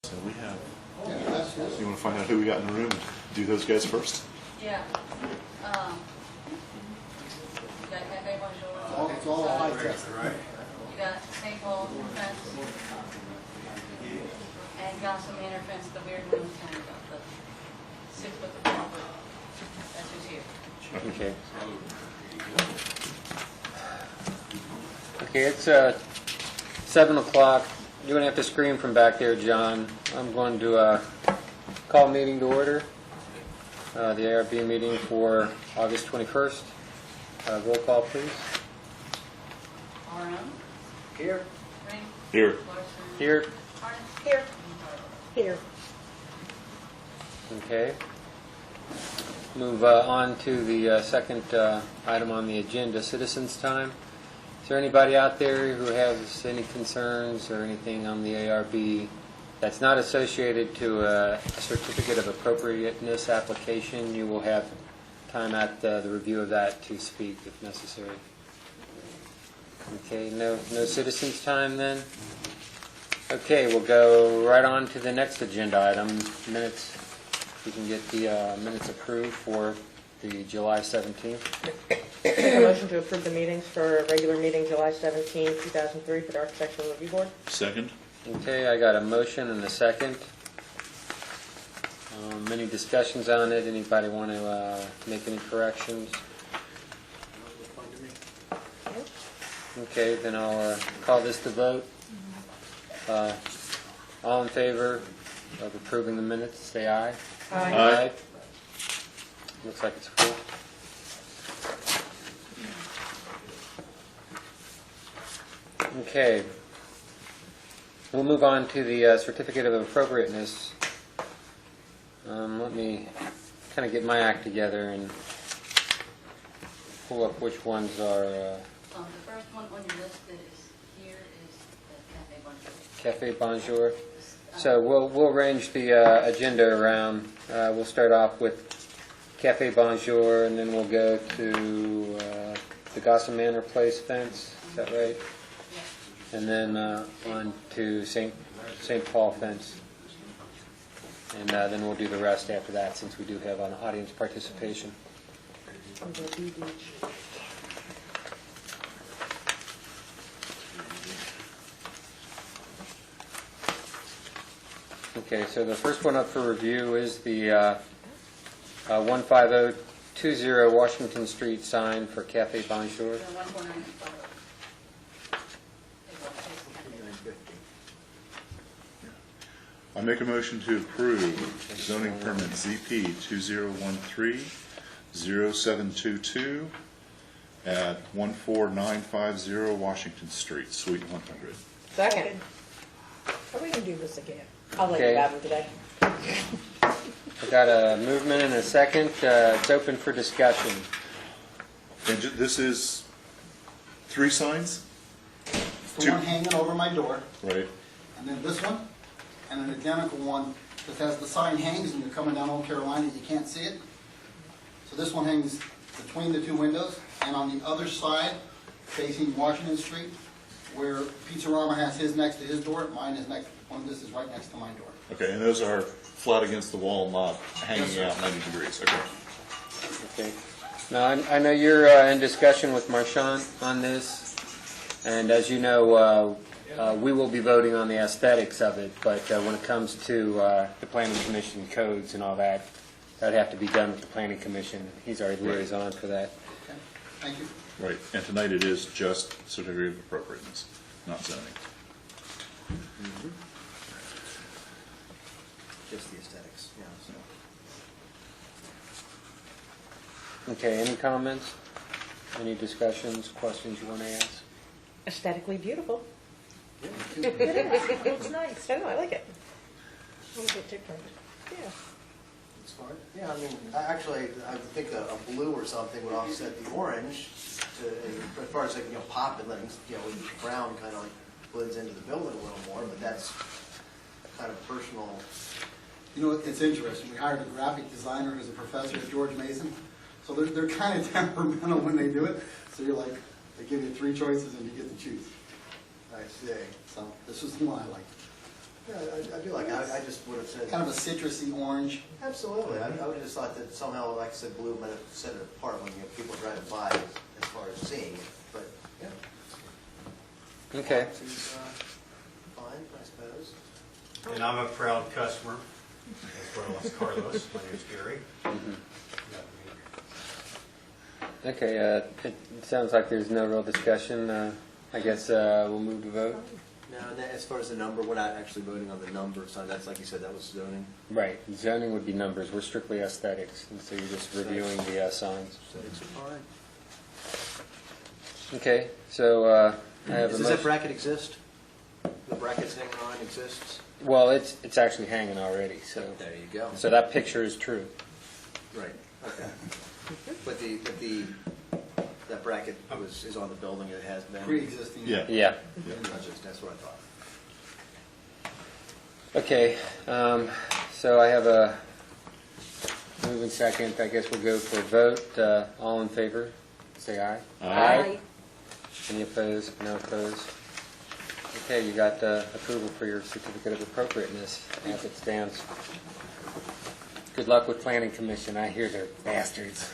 So we have. You want to find out who we got in the room and do those guys first? Yeah. You got Cafe Bonjour. It's all high tech, right? You got St. Paul fence. And Gotham Manor fence, the weird one we talked about, the 6 foot to 4 foot. That's who's here. Okay. Okay, it's 7 o'clock. You're going to have to scream from back there, John. I'm going to call meeting to order. The ARB meeting for August 21st. Roll call, please. Arno. Here. Ring. Here. Larson. Here. Harden. Here. And Here. Okay. Move on to the second item on the agenda, citizens' time. Is there anybody out there who has any concerns or anything on the ARB that's not associated to a certificate of appropriateness application? You will have time at the review of that to speak if necessary. Okay, no citizens' time then? Okay, we'll go right on to the next agenda item, minutes. We can get the minutes approved for the July 17th. Make a motion to approve the meetings for regular meeting July 17, 2003 for the Architectural Review Board. Second. Okay, I got a motion and a second. Any discussions on it? Anybody want to make any corrections? Okay, then I'll call this to vote. All in favor of approving the minutes, say aye. Aye. Looks like it's full. Okay. We'll move on to the certificate of appropriateness. Let me kind of get my act together and pull up which ones are the first one on your list that is here is the Cafe Bonjour. Cafe Bonjour. So we'll arrange the agenda around. We'll start off with Cafe Bonjour, and then we'll go to the Gotham Manor Place fence. Is that right? Yeah. And then on to St. Paul fence. And then we'll do the rest after that, since we do have an audience participation. Okay, so the first one up for review is the 15020 Washington Street sign for Cafe Bonjour. The 149 photo. I make a motion to approve zoning permit ZP 2013-0722 at 14950 Washington Street, Suite 100. Second. Are we going to do this again? I'll let Okay. you have them today. I got a movement and a second. It's open for discussion. And this is 3 signs? It's the one hanging over my door, Right. and then this one, and an identical one that has the sign hangs and you're coming down Old Carolina, you can't see it. So this one hangs between the 2 windows, and on the other side, facing Washington Street, where Pizzarama has his next to his door, mine is next, one of this is right next to my door. Okay, and those are flat against the wall, not hanging Yes, sir. out 90 degrees. Okay. Okay. Now, I know you're in discussion with Marchand on this, and as you know, we will be voting on the aesthetics of it, but when it comes to the Planning Commission codes and all that, that'd have to be done with the Planning Commission. He's our liaison for that. Okay, thank you. Right, and tonight it is just certificate of appropriateness, not zoning. Just the aesthetics, yeah. So. Okay, any comments? Any discussions, questions you want to ask? Aesthetically beautiful. It's nice. I know, I like it. A little bit different. Yeah. It's fine. Yeah, I mean, actually, I think a blue or something would offset the orange, as far as like, pop and letting, brown kind of like blends into the building a little more, but that's kind of personal. You know, it's interesting, we hired a graphic designer who's a professor at George Mason, so they're kind of temperamental when they do it, so you're like, they give you 3 choices and you get to choose. I see. So this was the one I liked. Yeah, I do like it. I just would have said. Kind of a citrusy orange. Absolutely. I would have just thought that somehow, like I said, blue might have set it apart when people driving by as far as seeing it, but, yeah. Okay. Seems fine, I suppose. And I'm a proud customer, as well as Carlos. My name's Gary. Okay, it sounds like there's no real discussion. I guess we'll move to vote. Now, and then as far as the number, we're not actually voting on the number, so that's like you said, that was zoning. Right, zoning would be numbers. We're strictly aesthetics, and so you're just reviewing the signs. Aesthetics are fine. Okay, so I have a Does that motion. bracket exist? The brackets hanging on exists? Well, it's actually hanging already, so There you go. so that picture is true. Right, okay. But that bracket is on the building, it has been? Pre-existing. Yeah. Yeah. That's what I thought. Okay, so I have a move and second. I guess we'll go for a vote. All in favor, say aye. Aye. Any opposed? No opposed? Okay, you got approval for your certificate of appropriateness as it stands. Good luck with planning commission. I hear they're bastards.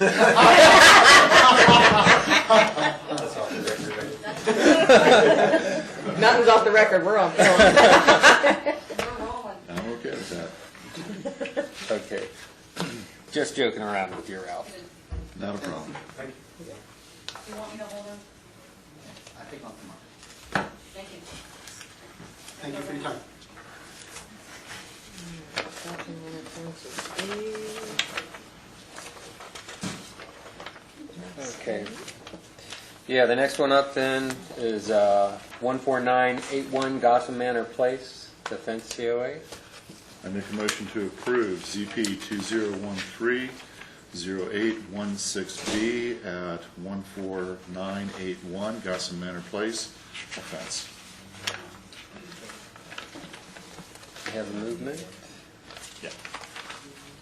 Nothing's off the record, we're on film. We're rolling. I'm okay with that. Okay. Just joking around with you, Ralph. Not a problem. You want me to hold them? I think not tomorrow. Thank you. Thank you for your time. Okay. Yeah, the next one up then is 14981 Gotham Manor Place, the fence COA. I make a motion to approve ZP 2013-0816B at 14981 Gotham Manor Place, offense. We have a movement. Yeah.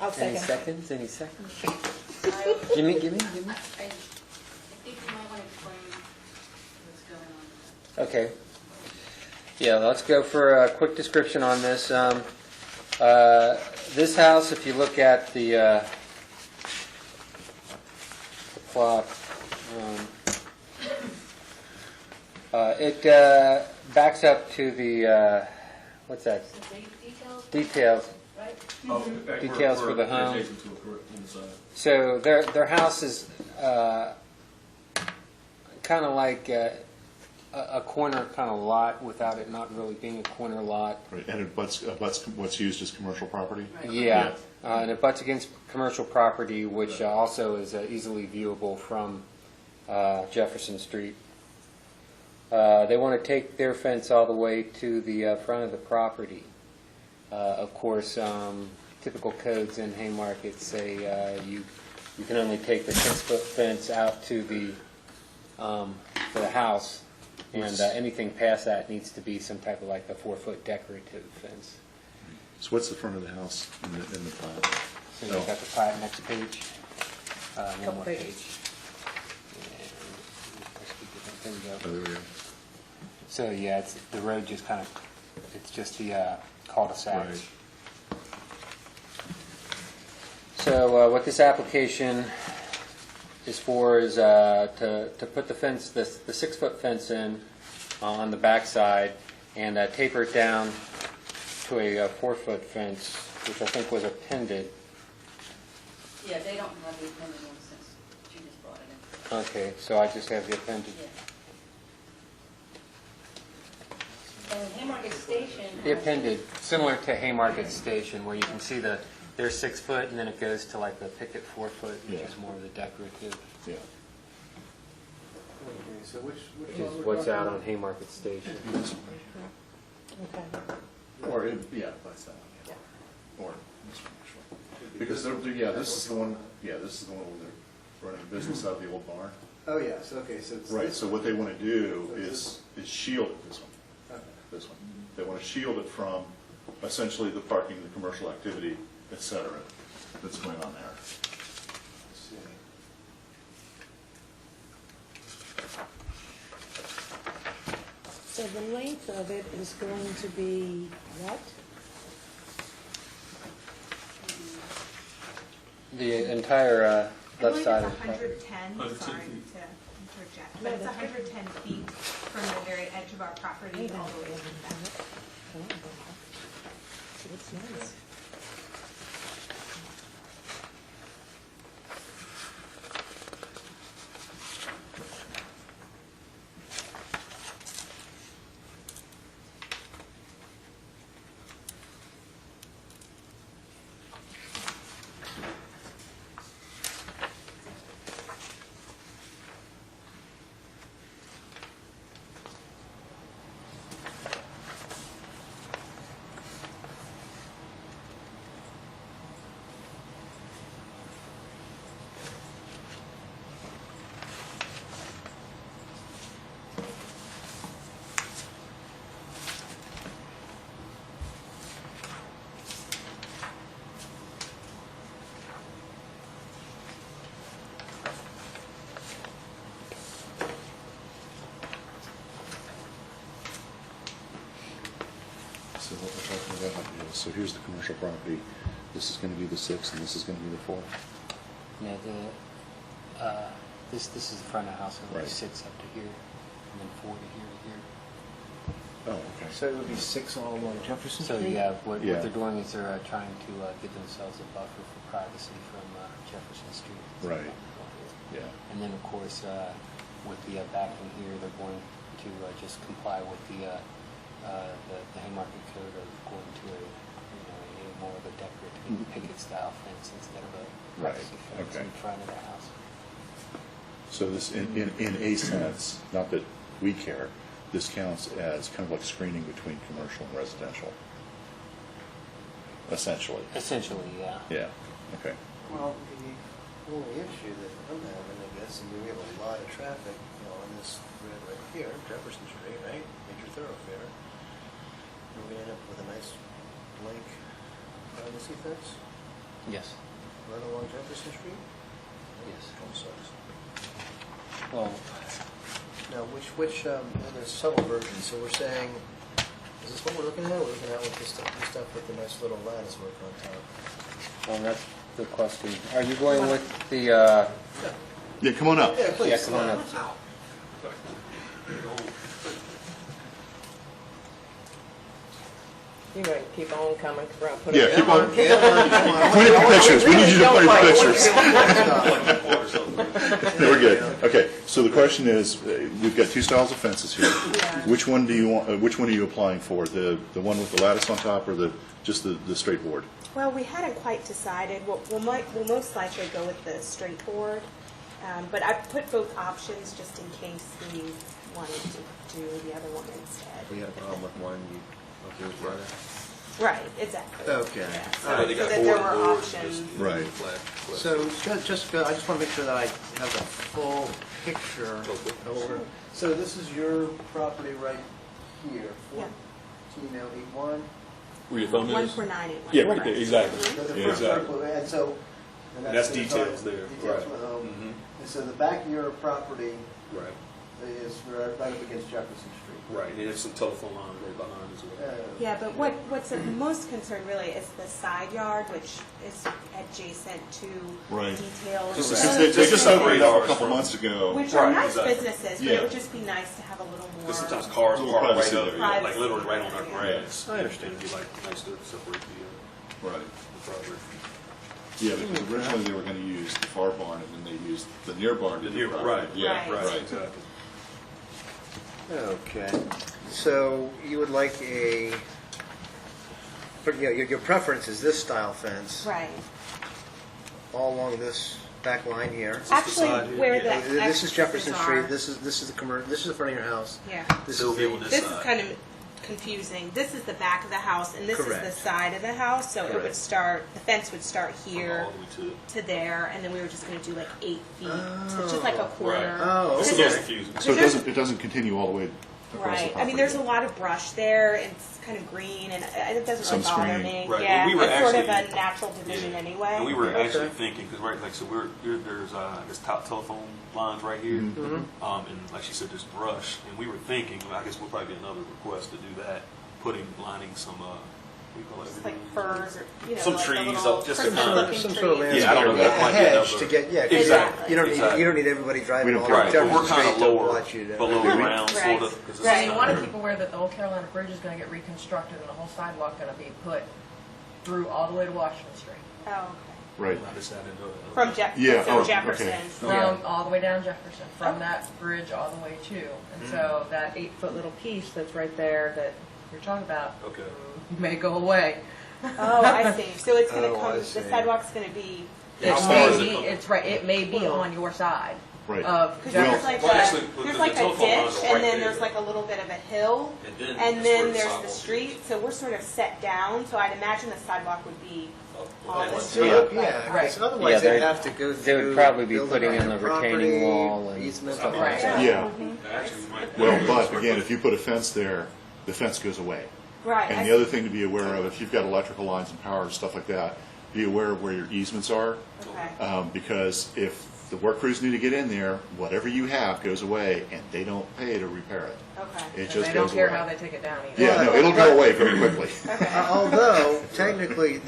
I'll Any second. seconds? Any seconds? I Gimme. think you might want to explain what's going on. Okay. Yeah, let's go for a quick description on this. This house, if you look at the plot, it backs up to the, what's that? Some details, Details. right? Details for the home. So their house is kind of like a corner kind of lot without it not really being a corner lot. Right, and it butts what's used as commercial property? Right. Yeah, and it butts against commercial property, which also is easily viewable from Jefferson Street. They want to take their fence all the way to the front of the property. Of course, typical codes in Haymarket say you can only take the 6-foot fence out to the house, and anything past that needs to be some type of like a 4-foot decorative fence. So what's the front of the house in the plan? So you've got the plat next page. One Couple more pages. page. And there we go. Oh, there we go. So yeah, it's the road just kind of, it's just the cul-de-sac. Right. So what this application is for is to put the fence, the 6-foot fence in on the backside and taper it down to a 4-foot fence, which I think was appended. Yeah, they don't have the appended one since she just brought it in. Okay, so I just have the appended. Yeah. And Haymarket Station The has- appended, similar to Haymarket Station, where you can see they're 6 foot, and then it goes to like the picket 4 foot, which Yeah. is more of the decorative, Yeah. So which which is what's out on Haymarket Station. Okay. Or, yeah, that's that one, yeah. Or this one, actually. Because this is the one where they're running a business out of the old barn. Oh, yes, okay, so it's. Right, so what they want to do is shield it, Okay. this one. They want to shield it from essentially the parking, the commercial activity, et cetera, that's going on there. Let's see. So the length of it is going to be what? The entire I left believe side it's of the property. 110, sorry to interject, but it's 110 feet from the very edge of our property all the way to the back. It's nice. So what we're talking about is, so here's the commercial property, this is gonna be the 6 and this is gonna be the 4. Yeah, this is the front of the house, and Right. it 6 up to here, and then 4 to here to here. Oh, okay. So it would be 6 all along Jefferson So Street? yeah, what Yeah. they're doing is they're trying to give themselves a buffer for privacy from Jefferson Street. Right. Yeah. And then, of course, with the backing here, they're going to just comply with the Haymarket Code of going to a more of a decorative picket style fence instead of a Right, privacy fence okay. in front of the house. So this, in a sense, not that we care, this counts as kind of like screening between commercial and residential, essentially. Essentially, yeah. Yeah, okay. Well, the only issue that I'm having, I guess, and we have a lot of traffic, on this road right here, Jefferson Street, right? Major thoroughfare. And we're gonna end up with a nice blank privacy fence Yes. right along Jefferson Street? Yes. Kind of sucks. Well, Now, there's several versions, so we're saying, is this what we're looking at? We're looking at with this stuff with the nice little lattice work on top. that's the question. Are you going with the? Yeah, come on up. Yeah, please. Yeah, come on up. You might keep on coming, because we're going to put it. Yeah, keep on. Yeah, come on. Point at the pictures, we need you to point at the pictures. Stuff. We're good. Okay, so the question is, we've got 2 styles of fences here. Which one do you want, which one are you applying for? The one with the lattice on top or just the straight board? Well, we hadn't quite decided. We'll most likely go with the straight board, but I put both options just in case we wanted to do the other one instead. We had a problem with one, you, okay, was brother? Right, exactly. Okay. Yeah, All right. so that there were options. Right. So, I just want to make sure that I have the full picture. So this is your property right here, Yeah. 14081. Where your thumb is? 14981. Yeah, right there, exactly. So the Yeah, first exactly. purple, and so. and That's the details front- there, Details right. from the home. Mhm. And so the back of your property Right, is right up against Jefferson Street. right, and there's some telephone lines right behind as well. Yeah, but what's of most concern really is the side yard, which is adjacent to Right. details. Because of They just the opened it up a radars couple from- months ago. Which are Right, nice exactly. businesses, but Yeah. it would just be nice to have a little more. Because sometimes cars Little park right privacy up, there. like literally right on our Privacy. grass. I understand. It'd be like nice to separate Right. the property. Yeah, because originally they were going to use the far barn and then they used the near barn to The do near, property. right, Yeah, Right. right, exactly. Okay, so you would like your preference is this style fence, Right. all along this back line here. Actually, side, where yeah. the This is Jefferson extras Street, are- this is the front of your house. Yeah. This Still is be on the, this This is side. kind of confusing. This is the back of the house, and this is Correct. the side of the house, so it would Correct. start, the fence would start here All the way to, to there, and then we were just gonna do like 8 feet, so it's just like a corner. Oh, it's a This little is- confusing. So it doesn't continue all the way across the Right. I mean, there's a property. lot of brush there, and it's kind of green, and it doesn't Some really bother screen. me. Right, Yeah, well, we were it's sort of actually- a natural division Yeah. anyway. And we were Okay. actually thinking, because right, like, so there's this top telephone lines right here, and like she said, there's brush, and we were thinking, I guess we'll probably get another request to do that, lining some, what do you call it? Just like firs or, Some like the trees little up just to Christmas kind of- looking Some sort of trees. Yeah, I don't know, landscape, that a might be hedge another- to get, yeah, 'cause Exactly. you don't Exactly. need, you don't need everybody We driving don't all care. the Right, Jefferson but we're kind Street of to lower, watch you. below the ground, Right. sort of. 'Cause this Right. is You kind want of- to keep aware that the old Carolina Bridge is going to get reconstructed and the whole sidewalk going to be put through all the way to Washington Street. Oh, okay. Right. I just didn't know that. From Yeah, so oh, Jefferson. okay. From all the way down Jefferson, from that bridge all the way to. And Mm-hmm. so that 8-foot little piece that's right there that you're talking about Okay. may go away. Oh, I see. So it's going to Oh, I come, the see. sidewalk's going to be, It How far may is it be, from- it's right, it may be on your side Right. of because Jefferson. there's like Well, a, actually, there's the like a telephone lines ditch, are right and then there. there's like a little bit of a hill, And then and that's where then the there's sidewalk the is. street, so we're sort of set down, so I'd imagine the sidewalk would be on the Right. street. Yeah, Right. because otherwise Yeah, they'd they- have to go through. They would probably be building putting on in the their retaining property, wall and easement, stuff all like that. that. Yeah. Actually, we might- Well, but again, if you put a fence there, the fence goes away. Right. I And the other thing to be aware of, if you've got electrical lines and power and stuff like that, be aware of where your easements are. Okay. Because if the work crews need to get in there, whatever you have goes away, and they don't pay to repair it. Okay. It And just they don't goes care away. how they take it down either. Yeah, no, it'll go away very quickly. Although, technically,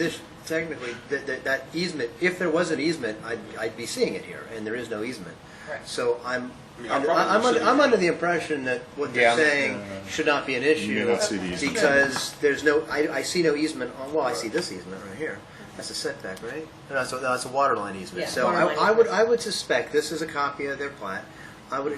that easement, if there was an easement, I'd be seeing it here, and there is no easement. Right. So I'm, I mean, I probably should- I'm under the impression that what Yeah. they're saying should not be an issue. may not see the easement. Because there's no, I see no easement on, well, I see this easement right here. That's a setback, right? No, it's a water line easement. Yeah, So water line I would suspect, this is a copy of their plat, I would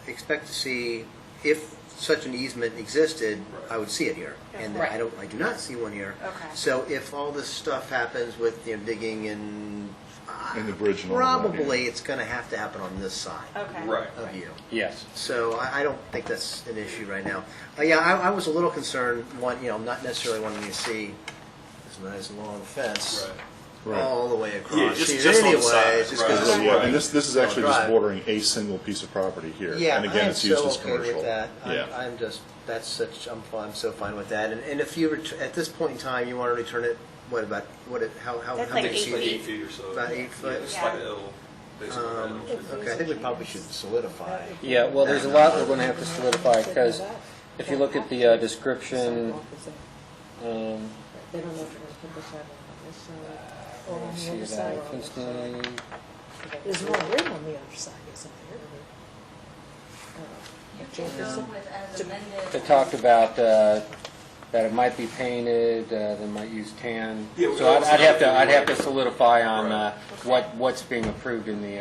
expect to see, if such an easement existed, I would see it here. And Right. I do not see one here. Okay. So if all this stuff happens with, digging and. And the bridge and all that, yeah. Probably it's gonna have to happen on this side Okay. Right. of you. Yes. So I don't think that's an issue right now. Yeah, I was a little concerned, not necessarily wanting to see this nice long fence Right. all the way across. Yeah, just here on the anyway, side, just right. 'cause it's Yeah, and this is actually just Drive. bordering a single piece of property here. Yeah, And again, I'm it's used so as okay commercial. with that. Yeah. I'm so fine with that. And if you, at this point in time, you want to return it, how That's how like many 8 feet? 8 feet or so. About 8 foot? Yeah, it's Yeah. like an L, basically. Okay, I think we probably should solidify. Yeah, well, there's a lot we're going to have to solidify, because if you look at the description, They don't know if they're going to put the sidewalk on this side or on see the other that, side. Kingston, There's no room on the other side, isn't there? You can go with as amended. they talked about that it might be painted, they might use tan. Yeah, we So I'd also- I'd have to solidify on Right. what's being approved in the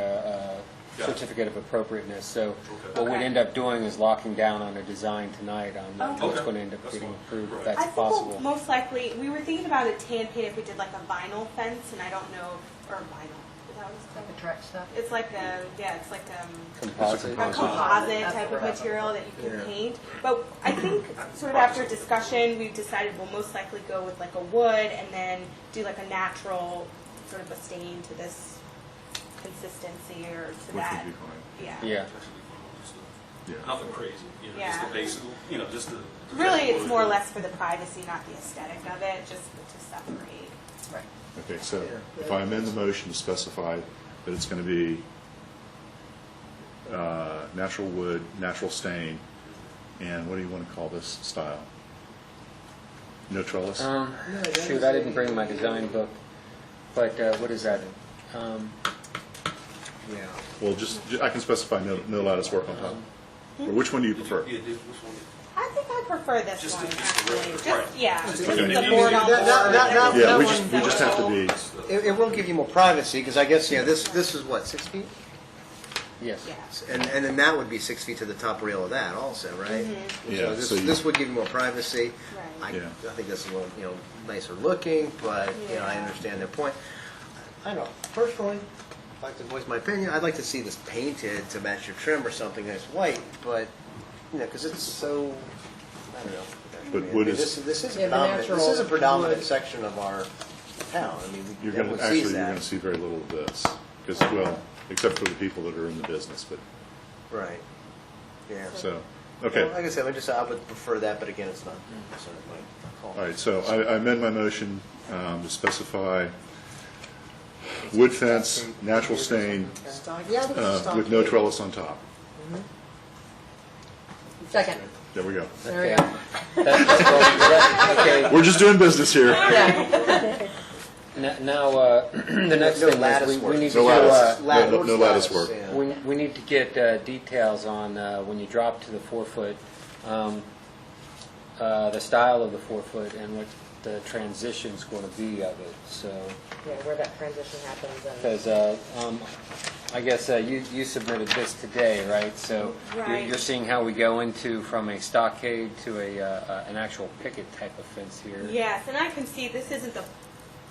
Got it. certificate of appropriateness. So Okay. what we'd Okay. end up doing is locking down on a design tonight on what's Okay. going to end up That's getting fine. approved, if Right. that's I think possible. we'll most likely, we were thinking about a tan paint if we did like a vinyl fence, and I don't know, or vinyl, is that what it's Like called? the direct stuff. It's like it's like Composite. a composite type of material that you can paint. But I think sort of after discussion, we've decided we'll most likely go with like a wood and then do like a natural sort of a stain to this consistency or to Which that. would be fine. Yeah. Yeah. Yeah. Nothing crazy, just Yeah. the basic, just the. Really, it's more or less for the privacy, not the aesthetic of it, just to separate. Right. Okay, so if I amend the motion to specify that it's going to be natural wood, natural stain, and what do you want to call this style? No trellis? Shoot, I didn't bring my design book, but what is that? Yeah. Well, I can specify no lattice work on top. Or which one do you prefer? Yeah, which one? I think I prefer this Just one, the- actually. just Just, right. yeah, just Okay. the board on board. That Yeah, we one- just have to be, It will give you more privacy, because I guess, this is what, 6 feet? Yes. Yeah. And then that would be 6 feet to the top rail of that also, right? Yeah, So so you- this would give you more privacy. Right. Yeah. I think this is a little, nicer looking, but, I Yeah. understand their point. I don't know, personally, if I have to voice my opinion, I'd like to see this painted to match your trim or something that's white, but, because it's so, I don't know. But wood is- This is Yeah, the predominant, this is a natural predominant wood. section of our town. I mean, you're going to, everyone actually, sees you're that. going to see very little of this. Because, well, except for the people that are in the business, but, Right, yeah. so, Okay. Well, like I said, I would prefer that, but again, it's not necessarily my call. All right, so I amend my motion to specify wood fence, natural stain, Yeah, but it's with no trellis on top. Second. There we go. There we go. Okay. We're just doing business here. Yeah. Now, the next No thing is lattice we work. need to No do, lattice. Lattice. No lattice work. Yeah. we need to get details on when you drop to the 4-foot, the style of the 4-foot and what the transition's going to be of it. So, Yeah, where that transition happens and. because I guess you submitted this today, right? So Right. you're seeing how we go into from a stockade to an actual picket type of fence here. Yes, and I can see this isn't the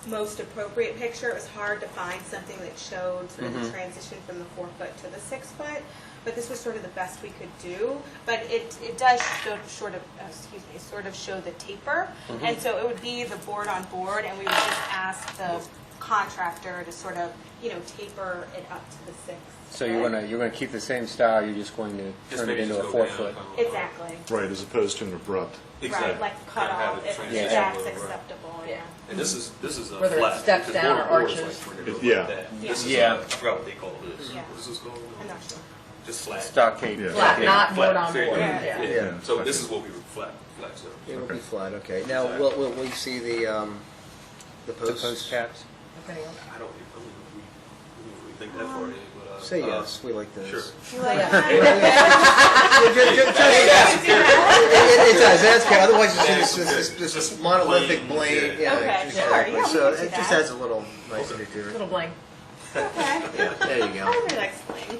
most appropriate picture. It was hard to find something that showed sort of the transition from the 4-foot to the 6-foot, but this was sort of the best we could do. But it does sort of show the taper, and so it would be the board on board, and we would just ask the contractor to sort of taper it up to the 6. So you're gonna keep the same style. You're just going to Just turn it maybe into a just go down 4-foot. kind of a- Exactly. Right, as opposed to an abrupt. Exactly. Right, like cut Kind of have off it if transition that's a little, right. acceptable. Yeah. And this is a Whether it flat. steps because down or board is arches. like when it goes Yeah. like that. Yeah. This is Yeah. I forgot what they call this. Yeah. What is this called? I'm not sure. Just flat. Stockade. Yeah. Flat, Yeah, not flat. board on There you board. go. Yeah. Yeah. So this is what we would flat so. It'll be flat, okay. Now, will we see the The posts? post caps. I don't know if we think that far ahead, but Say yes, we like those. Sure. You like It does, that's good, otherwise you see this monolithic blade. Yeah, Okay, sure, exactly. yeah, we So can see it just that. adds a little nicety to it. Little bling. Okay. Yeah, there you go. I really like spring.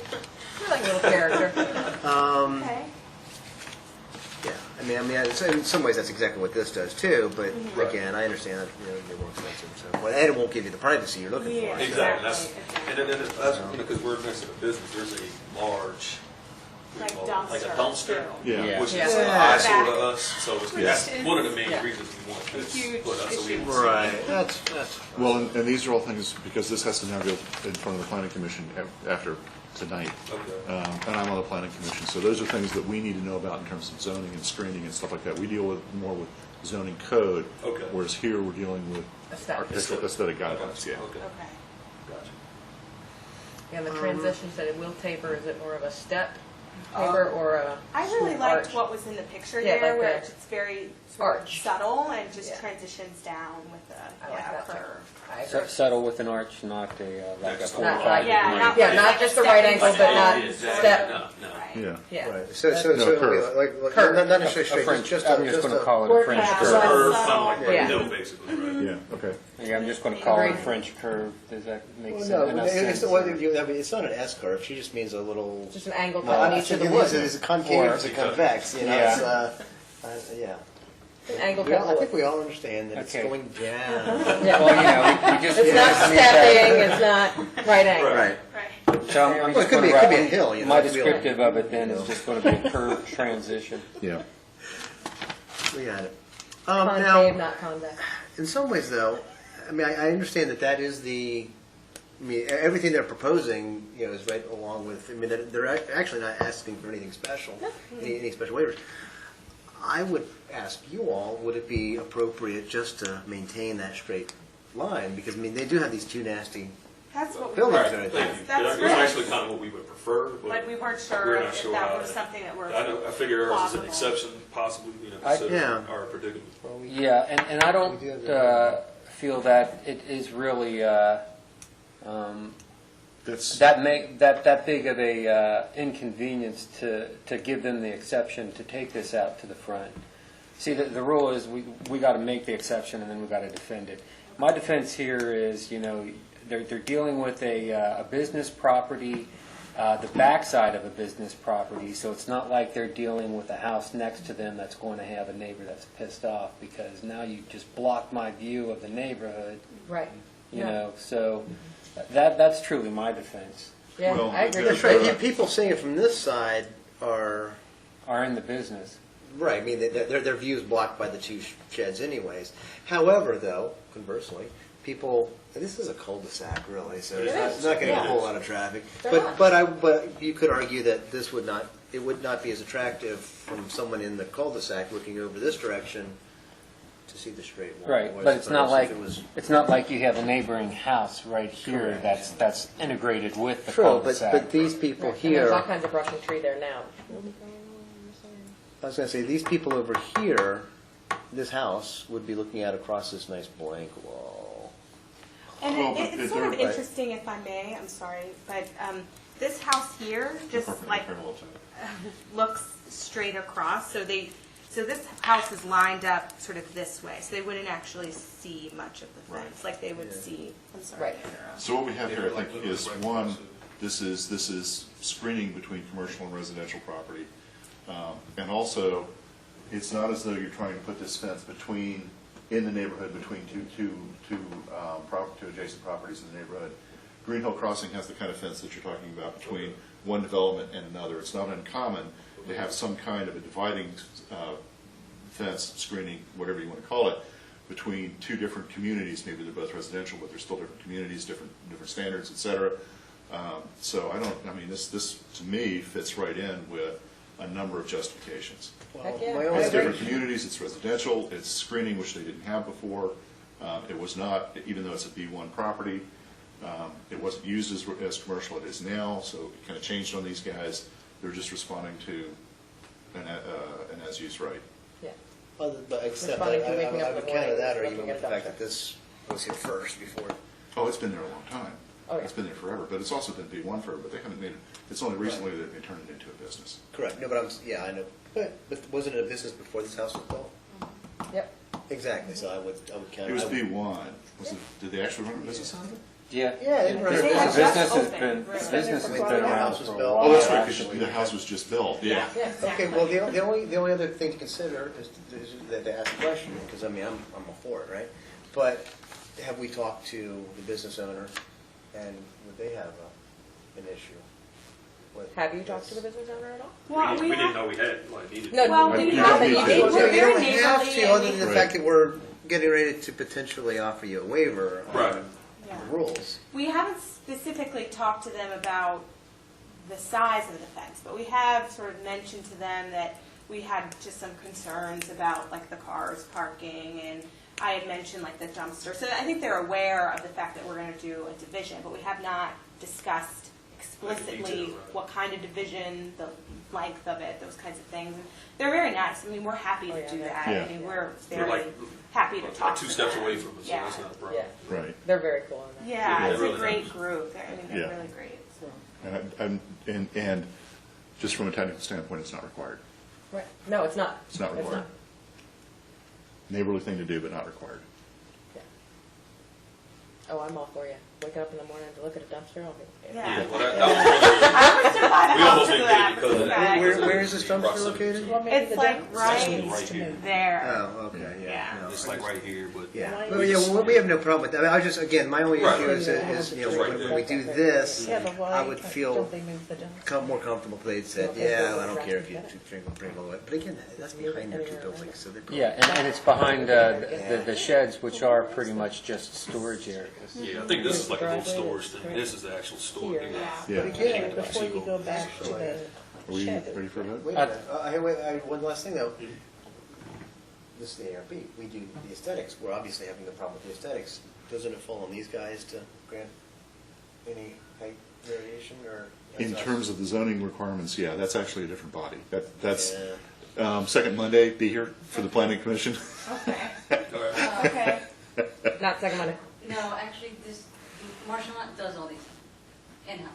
You're like a little character. Okay. Yeah, I mean, in some ways that's exactly what this does too, but again, I understand that, they're more expensive, so, and it won't give you the privacy you're looking Yeah. for. so- Exactly. That's, Exactly. and then that's because we're next to the business. There's a large, Like like a dumpster, dumpster, Yeah. which is Yeah. an eyesore to us. So it's, that's is- one of the main yeah. reasons we want this Huge put up. So we issue. don't see Right, that's. Well, and these are all things, because this has to now go in front of the planning commission after tonight. Okay. And I'm on the planning commission, so those are things that we need to know about in terms of zoning and screening and stuff like that. We deal with more with zoning code. Okay. Whereas here, we're dealing with Aesthetic. aesthetic guidelines, yeah. Okay. Okay. Gotcha. And the transition said it will taper. Is it more of a step taper or a I really arch? liked what was in the picture Yeah, there, like where the it's very sort of arch. subtle and just Yeah. transitions down with I like a that too. curve. I agree. Settle with an arch, not a like a Just 45 like- Yeah, degree. not Yeah, like not a just the right stepping angle, but stone. not Exactly. step. No, no. Right. Yeah. Yeah. Right, so, No, curve. like, Curve. not necessarily A straight, French, just I'm just going to a. call it a Or French cap. Just a curve. curve, So- kind of like Yeah. the hill, basically, right? Yeah, okay. Yeah, I'm just going to call it a Agreed. French curve. Does that make Well, sense? no, enough it's, sense? it's not an S curve, she just means a little. Just an angle Well, on I each of think the it is, wood. it's a concave, Or- it's a convex, Yeah. it's, yeah. An angle We all- I cut think wood. we all understand that it's Okay. going down. Yeah. Well, we just It's not stepping. It's not right angle. Right. Right. So I'm Well, it just could going be- to it could be a write hill, my it could be like- descriptive of it. Then is just going to be a curved transition. Yeah. We got it. Concave, Now, not convex. in some ways though, I mean, I understand that is I mean, everything they're proposing, is right along with, I mean, they're actually not asking for anything special, any special waivers. I would ask you all, would it be appropriate just to maintain that straight line? Because, I mean, they do have these two nasty That's what we buildings Right, that I thank think. you. That's That was great. actually kind of what we would prefer, But we weren't sure we're not if sure that how was to- something that we're. I figure ours is an Plausible. exception, possibly, I- considering Yeah. our predicament. Yeah, and I don't We do have feel that it is really That's, that big of a inconvenience to give them the exception to take this out to the front. See, the rule is we got to make the exception and then we got to defend it. My defense here is, they're dealing with a business property, the backside of a business property, so it's not like they're dealing with a house next to them that's going to have a neighbor that's pissed off because now you just blocked my view of the neighborhood, Right. so that's truly my defense. Yeah, Well, I agree. that's That's right, people seeing it from this side are, Are in the business. right, I mean, their view is blocked by the two sheds anyways. However, though, conversely, people, this is a cul-de-sac really, so it's not going to get a whole lot of traffic. They're not. But you could argue that this would not it would not be as attractive from someone in the cul-de-sac looking over this direction to see the straight wall. Right, Whereas but it's not if like, it was- it's not like you have a neighboring house right here Correct. that's integrated with the True, cul-de-sac. but these people And there's all here, kinds of brush and tree there now. I was gonna say, these people over here, this house would be looking out across this nice blank wall. And Well, but it's sort of they're- interesting, if I may, I'm sorry, but this house here just like looks straight across. So this house is lined up sort of this way, so they wouldn't actually see much of the fence, like they would see. I'm sorry. Right. to interrupt. So what we have here, I think, is one, this is screening between commercial and residential property. And also, it's not as though you're trying to put this fence in the neighborhood between two adjacent properties in the neighborhood. Green Hill Crossing has the kind of fence that you're talking about between one development and another. It's not uncommon to have some kind of a dividing fence, screening, whatever you want to call it, between two different communities. Maybe they're both residential, but they're still different communities, different standards, et cetera. So this to me fits right in with a number of justifications. Heck yeah. My I only It's agree. different communities, it's residential, it's screening, which they didn't have before. It was not, even though it's a B1 property, it wasn't used as commercial, it is now, so it kind of changed on these guys. They're just responding to an as-used right. Yeah. But except Responding I to waking up in would the counter morning, that, or looking even at with the a fact dumpster. that this was here first before. Oh, it's been there a long time. Oh, yeah. It's been there forever, but it's also been B1 forever, but they haven't made it, it's only recently that they turned it into a business. Correct, no, but I know. But wasn't it a business before this house was built? Yep. Exactly, so I would count. It was I would- B1. Did they actually run a business out of it? Yeah. Yeah, The right. business They had has just been, opened, the really. business has When been the around house was for a built. while. Oh, that's right, actually. because the house was just built, yeah. Okay, well, the only other thing to consider is that to ask the question, because I mean, I'm all for it, right? But have we talked to the business owner, and would they have an issue? with Have you talked this? to the business owner at all? Well, We didn't know we had, needed. No, Well, You we don't have, need to. we're So you very don't have neighborly to, other and than the Right. fact that we're getting ready to potentially offer you a waiver Right. on Yeah. the rules. we haven't specifically talked to them about the size of the fence, but we have sort of mentioned to them that we had just some concerns about like the cars parking, and I had mentioned like the dumpster. So I think they're aware of the fact that we're going to do a division, but we have not discussed explicitly detail, right. what kind of division, the length of it, those kinds of things. And they're very nice. I mean, we're happy Oh, to yeah, do they're- that. Yeah. I mean, we're They're very like happy to talk two to steps them. away from us, so Yeah. that's not a problem. Yeah. Right. They're very cool on that. Yeah, Yeah, it's really a great nice. group. I mean, they're Yeah. really great. So. And just from a technical standpoint, it's not required. Right. No, it's not. It's not required. Neighborly thing to do, but not required. Yeah. Oh, I'm all for you. Wake up in the morning to look at a dumpster. I'll be. Yeah. Well, that I would still buy the We house almost for didn't that, get it because of for that. that. Where is this dumpster Proximity. located? Well, maybe It's the like dump- right right here. there. Oh, okay, yeah. Yeah. no, It's like right here, but. Yeah, Why well, is- yeah, well, we have no problem with that. I mean, I just, again, my only Right. issue is, you know, Right when we do this, Yeah, but why I would don't feel they move the dumpster? more comfortable if they'd said, Okay, yeah, so I don't it's care if you right. bring all that. But again, that's behind their two buildings, so they're probably. Yeah, and it's behind the sheds, which are pretty much just storage areas. Yeah, I think this is like a little storage thing. This is the actual store. Here. thing. Yeah. But again, Before you go back to the Are we shed. ready for a vote? wait a minute, one last thing though. This is the ARB, we do the aesthetics, we're obviously having a problem with the aesthetics. Doesn't it fall on these guys to grant any height variation or? In terms of the zoning requirements, yeah, that's actually a different body. That's, Yeah. second Monday, be here for the planning commission. Okay. Okay. Not second Monday. No, actually, this, Marshall does all these in-house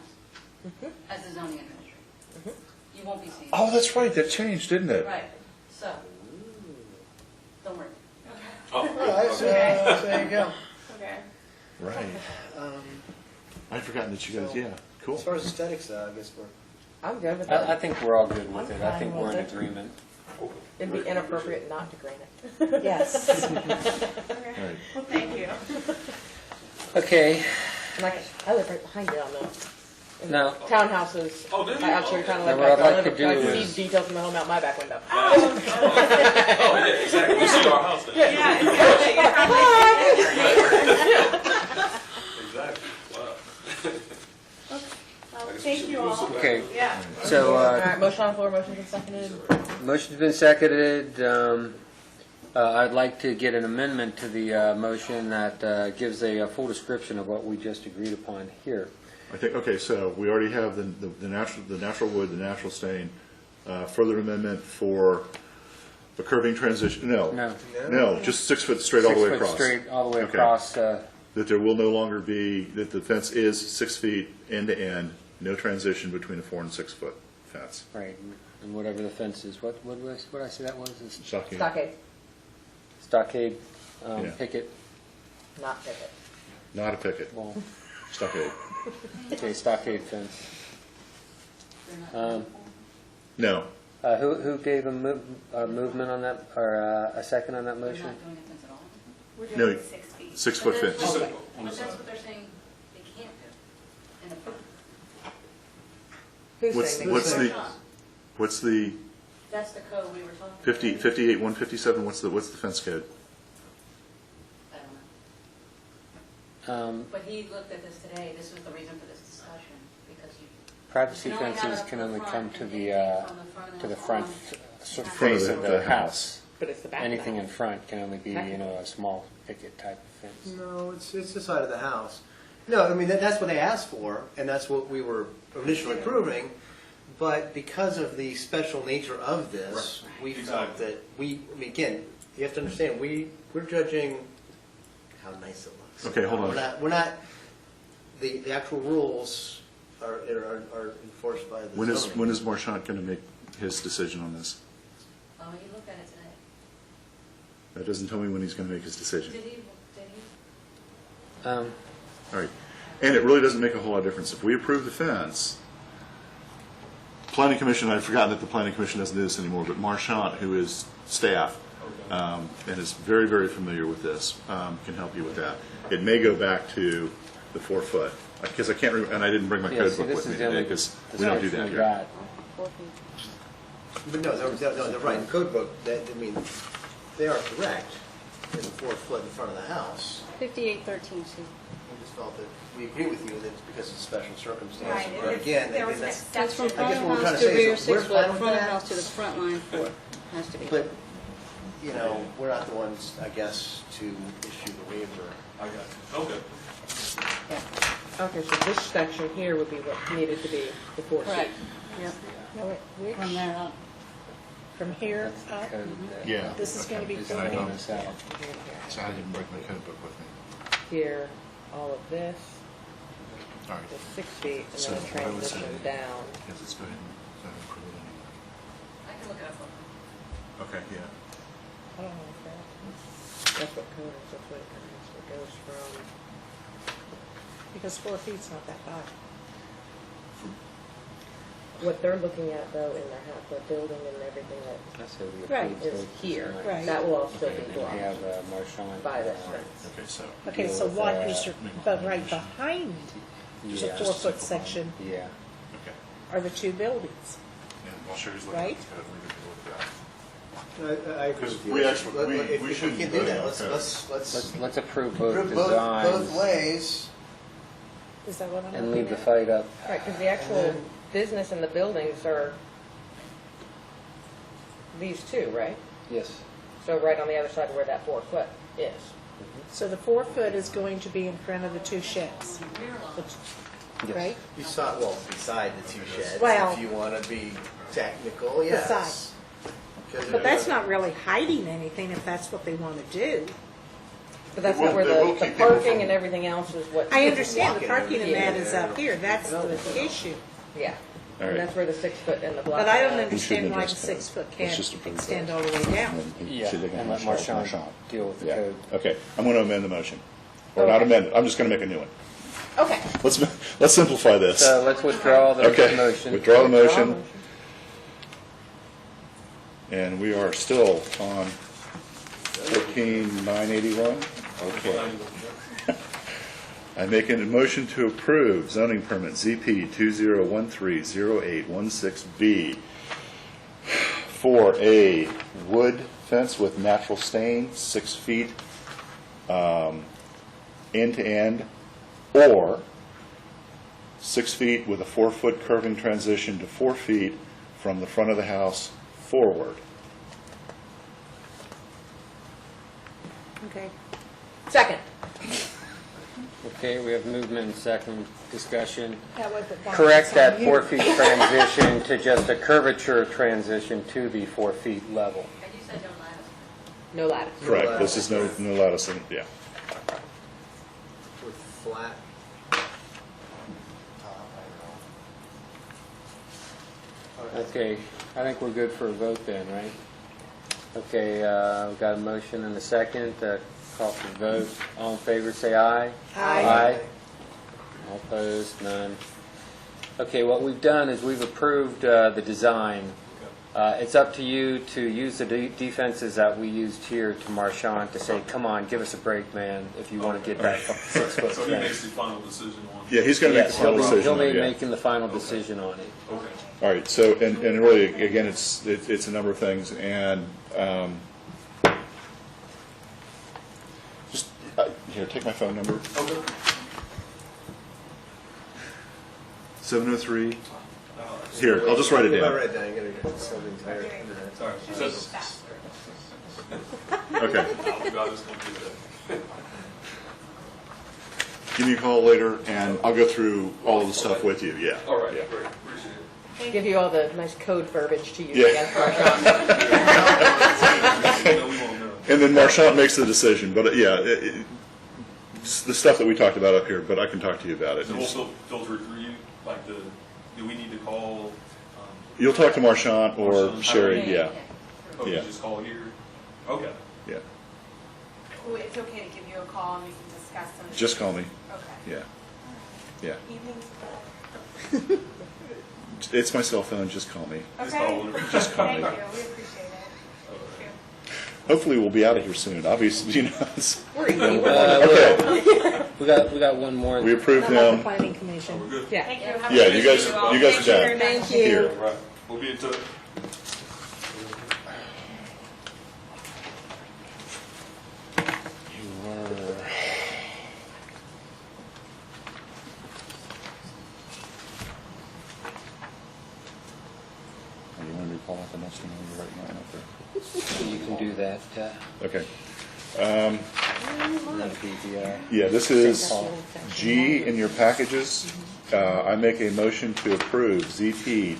as the zoning administrator. You won't be seeing. Oh, that's right, that changed, didn't it? Right, so, don't worry. All right, so there you go. Okay. Right. I'd forgotten that you guys, yeah, cool. As far as aesthetics, I guess we're. I'm good with I that. think we're all good with it. I I'm think fine we're in with it. agreement. It'd be inappropriate not to grant it. Yes. Okay. Right. Well, thank you. Okay, And I live right behind you on the now, townhouses. Oh, did you? I actually kind of Now, like what that. I'd I like live, to do I can is- see details of my home out my back window. Oh, yeah, exactly. You see our house then. Yeah, exactly. You're probably- Exactly. Wow. Well, thank you all. okay, Yeah. so, All right, motion on the floor, motion's been seconded. motion's been seconded. I'd like to get an amendment to the motion that gives a full description of what we just agreed upon here. I think, okay, so we already have the natural wood, the natural stain. Further amendment for a curving transition, no, just 6 foot straight all the way 6 foot across. straight, all the way Okay. across. That there will no longer be, that the fence is 6 feet end to end, no transition between a 4 and 6 foot fence. Right, and whatever the fence is, what did I say that was? Is Stockade. stockade, Yeah. picket, Not picket. Not a picket, well, stockade. okay, stockade fence. No, Who gave a movement on that, or a second on that We're motion? not doing a fence at all. We're No, doing 6 feet. 6 foot But fence. that's- Okay. But that's what they're saying they can't do in the front. Who's What's- saying they what's can't? the- What's the That's the code we were talking about. 58, 157, what's the fence code? I don't know. Um, But he looked at this today, this was the reason for this discussion, because you. Privacy you can only have fences it up can to only front, come to and the, anything from the front of to the house front on, face Front of of the the house. But it's the back of the Anything in house. front can only be, a small picket type of fence. No, it's the side of the house. No, I mean, that's what they asked for, and that's what we were initially approving, but because of the special nature of this, we felt Exactly. that I mean, again, you have to understand, we're judging how nice it looks. Okay, hold on. We're not, the actual rules are enforced by the When is zoning. Marchant going to make his decision on this? Oh, he looked at it today. That doesn't tell me when he's going to make his decision. Did he? All right. And it really doesn't make a whole lot of difference. If we approve the fence, Planning Commission, I've forgotten that the Planning Commission doesn't do this anymore, but Marchant, who is staff, and is very, very familiar with this, can help you with that. It may go back to the 4 foot, because I can't remember, and I didn't bring my Yeah, code see, book this with me is the today, only because we don't do that we here. got. But no, they're right, in the code book, they are correct in the 4 foot in front of the house. 5813C. We just felt that, we agree with you that it's because of special circumstances. Right, But it's- again, there was an that's, That's from exception. I guess front what of we're trying house to to say rear is we're 6 fine foot, with front of that. house to the front line 4. Has to be. but, we're not the ones, I guess, to issue the waiver. I got you. Okay. Okay, so this section here would be what needed to be the 4 feet. Correct. Yep. From there up. From here up? Code that Yeah. This is going to be is 4 laying feet. this out. So I didn't bring my code book with me. Here, all of this All right. is 6 feet, and So then it what I would say- transitions down. Because it's going to approve it I can look it up. anyway. Okay, yeah. I don't know if that's what code is, that's what it is. It goes from, Because 4 feet's not that high. what they're looking at though in their house, their building and everything that That's what we Right. approved is for here, tonight. Right. that will all still Okay, be then we have blocked Marchant. by this fence. Okay, so. Okay, Deal so with, what is your, but right condition. behind the Yeah, 4 foot section yeah. Okay. are the 2 buildings. And I'll show you who's looking at Right. the code. We can look at that. I agree with you. We actually- Let- we if we shouldn't can be do that, voting on let's Let's approve both approve designs both ways. Is that what I'm and looking leave the at? fight up. Right, because the actual business and the buildings are these two, right? Yes. So right on the other side of where that 4 foot is. So the 4 foot is going to be in front of the 2 sheds, Rear lawn. which- right? Beside the 2 sheds, Well- if you want to be technical, yes. Beside. 'Cause But that's there's- not really hiding anything if that's what they want to do. But that's They not where will the keep people parking from- and everything else is what. I understand the Walking parking and Yeah. that is up here, that's the issue. Yeah, All and right. that's where the 6 foot and the block. But I don't are. understand why the address code. 6 foot Let's can't just approve extend those. all the way down. Yeah, and let Marchant deal with the Yeah. code. Okay, I'm going to amend the motion. Or not Okay. amend it, I'm just going to make a new one. Okay. Let's simplify this. So let's withdraw the Okay, motion. withdraw the motion. And we are still on 14981? Okay. I'm making a motion to approve zoning permit ZP 20130816B for a wood fence with natural stain, 6 feet end to end, or 6 feet with a 4-foot curving transition to 4 feet from the front of the house forward. Okay. Second. Okay, we have movement and second discussion. That was the- Correct that on you. 4 feet transition to just a curvature transition to the 4 feet level. And you said no lattice. No lattice. Correct, this is no lattice, in- yeah. With flat top, I don't know. Okay, I think we're good for a vote then, right? Okay, we've got a motion and a second. Call for the vote. All in favor, say aye. Aye. All opposed, none. Okay, what we've done is we've approved the design. It's up to you to use the defenses that we used here to Marchand to say, come on, give us a break, man, if you want to get that 6-foot So he makes fence. the final decision on. Yeah, he's going to make the Yes, final decision. he'll on be it, yeah. making the final decision on it. Okay. All right, so, and really, again, it's a number of things, and just, here, take my phone number. Okay. 703, here, I'll just write it I'll down. write it down, you gotta get something tired. Sorry. Faster. Okay, I was going to do that. give me a call later, and I'll go through all of the stuff with you, yeah. All right, Yeah. great, appreciate it. Give you all the nice code verbiage to use Yeah. against Marchand. No, we won't know. And then Marchand makes the decision, but yeah, it's the stuff that we talked about up here, but I can talk to you about it. So we'll filter it through you, like do we need to call? You'll talk to Marchand or Marchand. Sherry, yeah, Okay, Yeah. just call here? Okay. yeah. Oh, it's okay to give you a call and we can discuss some. Just call me, Okay. yeah, yeah. Evenings. It's my cell phone, just call me. Just Okay. call whenever. Just call Thank me. you, we appreciate it. Thank you. Hopefully, we'll be out of here soon, obviously, you know. it's- We're easy. Okay, We got one more. we approved How about the them. planning commission? We're good. Yeah. Thank you. Have a Yeah, good you day, guys, all. you guys are Thank you very done. much. Thank you. Here. Right, we'll be in touch. You want me to call out the next one when you're writing mine up there? You can do that. Okay. PPR. Yeah, this is G in your packages. I make a motion to approve ZP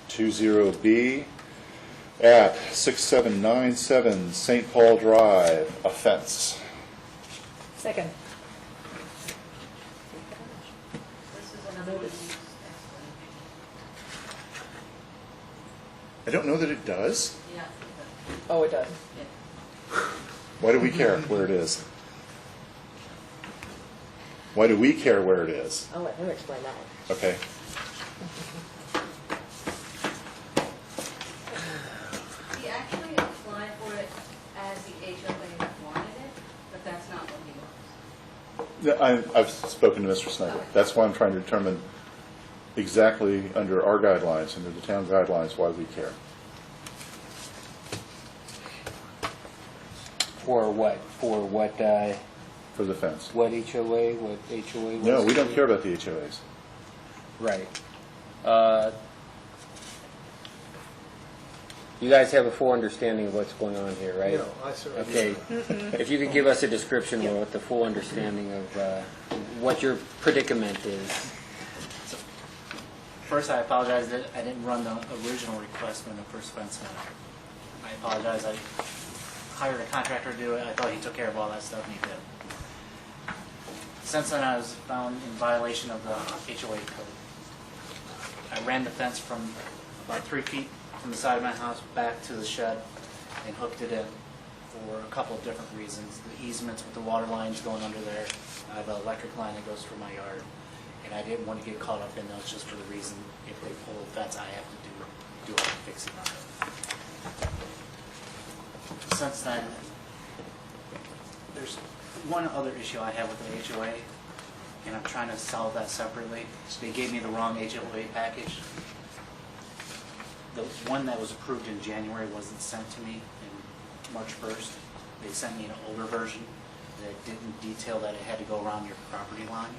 2013-0820B at 6797 St. Paul Drive, a fence. Second. This is another one. I don't know that it does. Yeah. Oh, it does. Why do we care where it is? Why do we care where it is? I'll let him explain that one. Okay. He actually applied for it as the HOA wanted it, but that's not what he wants. I've spoken to Mr. Snyder. That's why I'm trying to determine exactly under our guidelines, under the town guidelines, why we care. For what? For what? For the fence. What HOA? What HOA? Was No, we don't care about the HOAs. Right. You guys have a full understanding of what's going on here, right? No, I certainly do. Okay. If you could give us a description with the full understanding of what your predicament is. First, I apologize that I didn't run the original request when the first fence went up. I apologize. I hired a contractor to do it. I thought he took care of all that stuff, and he did. Since then, I was found in violation of the HOA code. I ran the fence from about 3 feet from the side of my house back to the shed and hooked it in for a couple of different reasons. The easements with the water lines going under there. I have an electric line that goes through my yard. And I didn't want to get caught up in those just for the reason if they pull the fence, I have to do a fixing on it. Since then, there's one other issue I have with the HOA, and I'm trying to solve that separately. So they gave me the wrong HOA package. The one that was approved in January wasn't sent to me in March 1st. They sent me an older version. that didn't detail that it had to go around your property line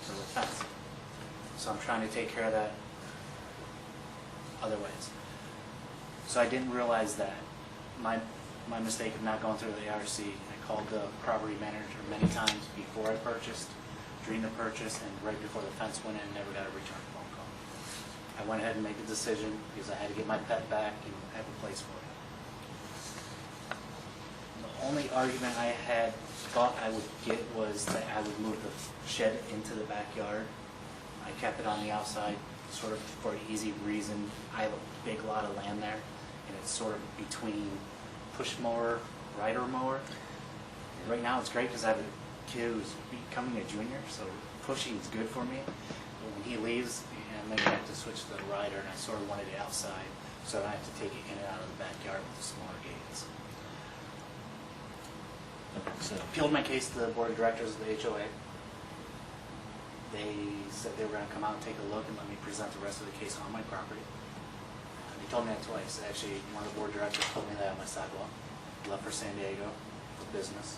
for the fence. So I'm trying to take care of that other ways. So I didn't realize that. My mistake of not going through the ARC. I called the property manager many times before I purchased, during the purchase, and right before the fence went in, never got a return phone call. I went ahead and made the decision because I had to get my pet back and have a place for it. The only argument I had thought I would get was that I would move the shed into the backyard. I kept it on the outside sort of for an easy reason. I have a big lot of land there, and it's sort of between push mower, rider mower. And right now it's great because I have a kid who's becoming a junior, so pushing is good for me. But when he leaves, I'm going to have to switch to the rider, and I sort of wanted it outside, so I don't have to take it in and out of the backyard with the smaller gates. So appealed my case to the board of directors of the HOA. They said they were going to come out and take a look and let me present the rest of the case on my property. They told me that twice. Actually, one of the board directors told me that on my sidewalk. Left for San Diego for business.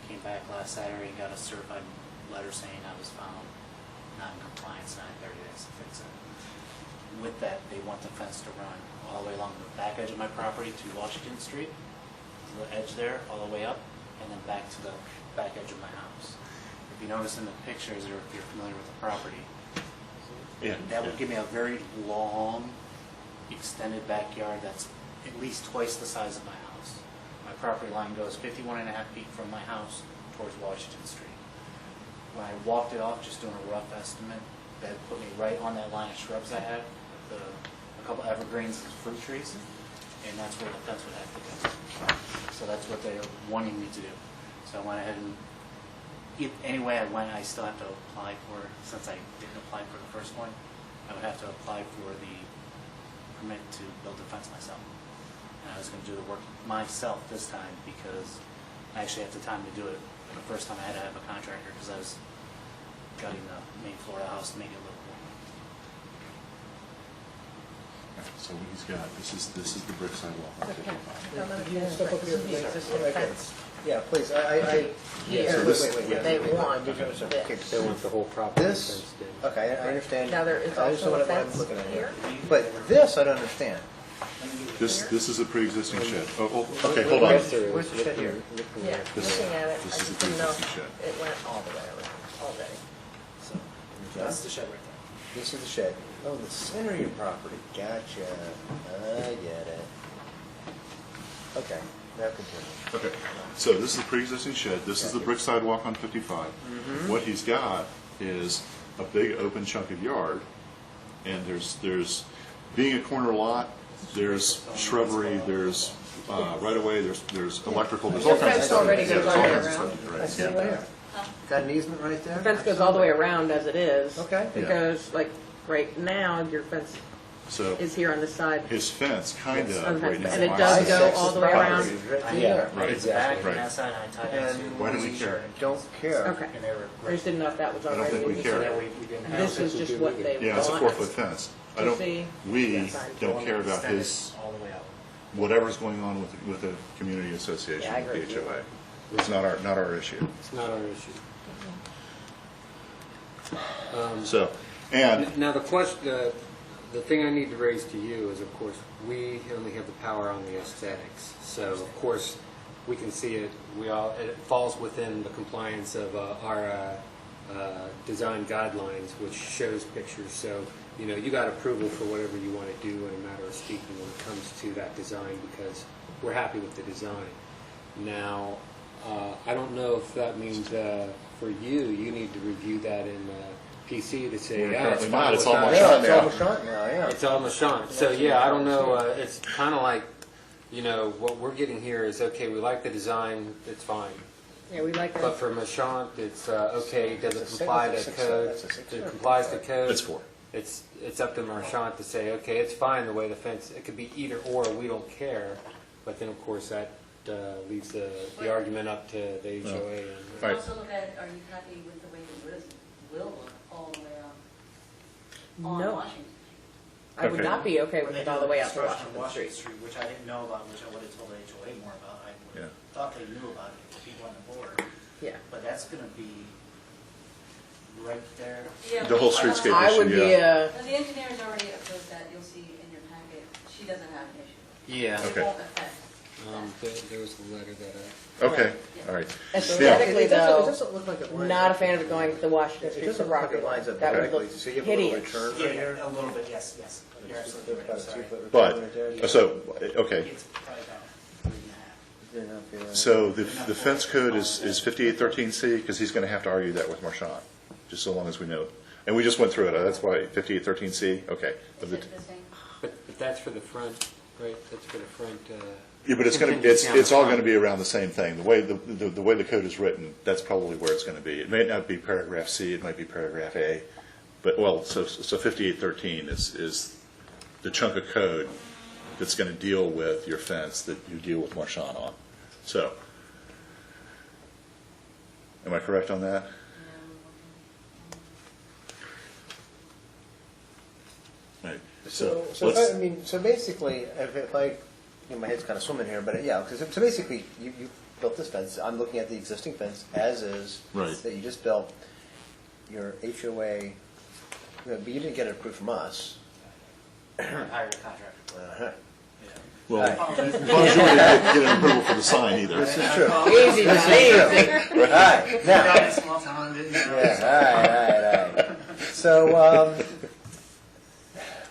Came back last Saturday and got a certified letter saying I was found not in compliance and I had 30 days to fix it. With that, they want the fence to run all the way along the back edge of my property to Washington Street, to the edge there, all the way up, and then back to the back edge of my house. If you notice in the pictures, or if you're familiar with the property, that would give me a very long, extended backyard that's at least twice the size of my house. My property line goes 51.5 feet from my house towards Washington Street. When I walked it off, just doing a rough estimate, that put me right on that line of shrubs I had, with a couple evergreens and fruit trees, and that's where the fence would have to go. So that's what they're wanting me to do. So I went ahead and, any way I went, I still have to apply for, since I didn't apply for the first one, I would have to apply for the permit to build the fence myself. And I was going to do the work myself this time because I actually had the time to do it. The first time I had to have a contractor because I was gutting the main floor of the house to make it look cool. So what he's got, this is the brick sidewalk on 55. Step up here, please. Yeah, please, Here, wait. they want Okay, They want the whole property This, fenced in. okay, I understand. Now, there is I understand also a what I'm fence looking at here. But this, I don't understand. This is a pre-existing shed. Oh, okay, hold on. Where's the shed here? Yeah, This- looking at it, I this is just the didn't know pre-existing shed. it went all the way around already. So, That's the shed right there. this is the shed. Oh, the center of your property. Gotcha. I get it. Okay, now continue. Okay, so this is the pre-existing shed, this is the brick sidewalk on 55. What he's got is a big open chunk of yard, and there's, being a corner lot, there's shrubbery, there's right-of-way, there's electrical, there's all The kinds of fence stuff. already Yeah, goes there's all all the way kinds of around. stuff, I right, see yeah. where. Got an easement right there? The fence goes all the way around as it is. Okay. It Yeah. goes, like, right now, your fence So is here on the side. his fence kind Yes. of right now. And it lines does up go with all the the way property. around. Right here. Right, It's back and right. that side I tied And into. Why do we care? Don't care. Okay. And they were I just didn't know if that was I don't already. think we so care. that we didn't have. This is just what they want. Yeah, it's a 4-foot fence. I To don't, see. we Yes, don't care about Extend it his, all the way out. whatever's going on with the community association, Yeah, I with agree the with you. HOA. It's not our issue. It's not our issue. So, and Now, the thing I need to raise to you is, of course, we only have the power on the aesthetics. So, of course, we can see it. It falls within the compliance of our design guidelines, which shows pictures. So, you got approval for whatever you want to do in a matter of speaking when it comes to that design, because we're happy with the design. Now, I don't know if that means for you need to review that in PC to say, We're yeah, it's currently fine not. It's with all that. Yeah, it's now. almost shot now, yeah. It's all Mashant. So yeah, I don't know. It's kind of like, what we're getting here is okay. We like the design. It's fine. Yeah, we like But our, for Mashant, it's okay. Does it That's a comply six- to that's a code? six- that's a six- It complies to code. it's 4. It's up to Marchant to say, okay, it's fine the way the fence. It could be either or. We don't care. But then of course that leaves the argument up to the HOA. And, Right. Also look at, are you happy with the way the will look all the way out on No. Washington? I would Okay. not be okay with They it do all the way out to construction on Washington Street. Which I didn't know about, which I would have told the HOA more about. I Yeah. thought they knew about it, the people on the board. Yeah. But that's gonna be right there. Yeah, The whole we- streetscape I would issue, be, yeah. The engineer's already approved that, you'll see in your packet, she doesn't have an issue. Yeah. It Okay. won't affect. There was a letter that Okay, all right. aesthetically It though, doesn't look like it lines not a up. fan of it going to the Washington It Street doesn't look like property it line. lines up That would correctly. look So you have a little hideous. return Yeah, right here. a little bit, yes, yes. You're absolutely right, I'm sorry. But, so, okay, It's probably about 3.5. so the fence code is 5813C, because he's going to have to argue that with Marchand, just so long as we know. And we just went through it, that's why 5813C, okay. Is it the same? But that's for the front, right? That's for the front. Yeah, but it's going to, contingency on the it's all front. going to be around the same thing. The way the way the code is written, that's probably where it's going to be. It may not be paragraph C, it might be paragraph A. But, well, so 5813 is the chunk of code that's going to deal with your fence that you deal with Marchand on. So, am I correct on that? Right. So let's- I mean, so basically, if I, my head's kind of swimming here, but yeah, because so basically, you built this fence. I'm looking at the existing fence as is. Right. That you just built. Your HOA, but you didn't get it approved from us. Hired a contractor. Uh-huh. Well, Right. Bonjour didn't get an approval for the sign either. This is true. Easy, This man, is true. easy. All right, now. Got a small town, didn't know. Yeah, all right. So,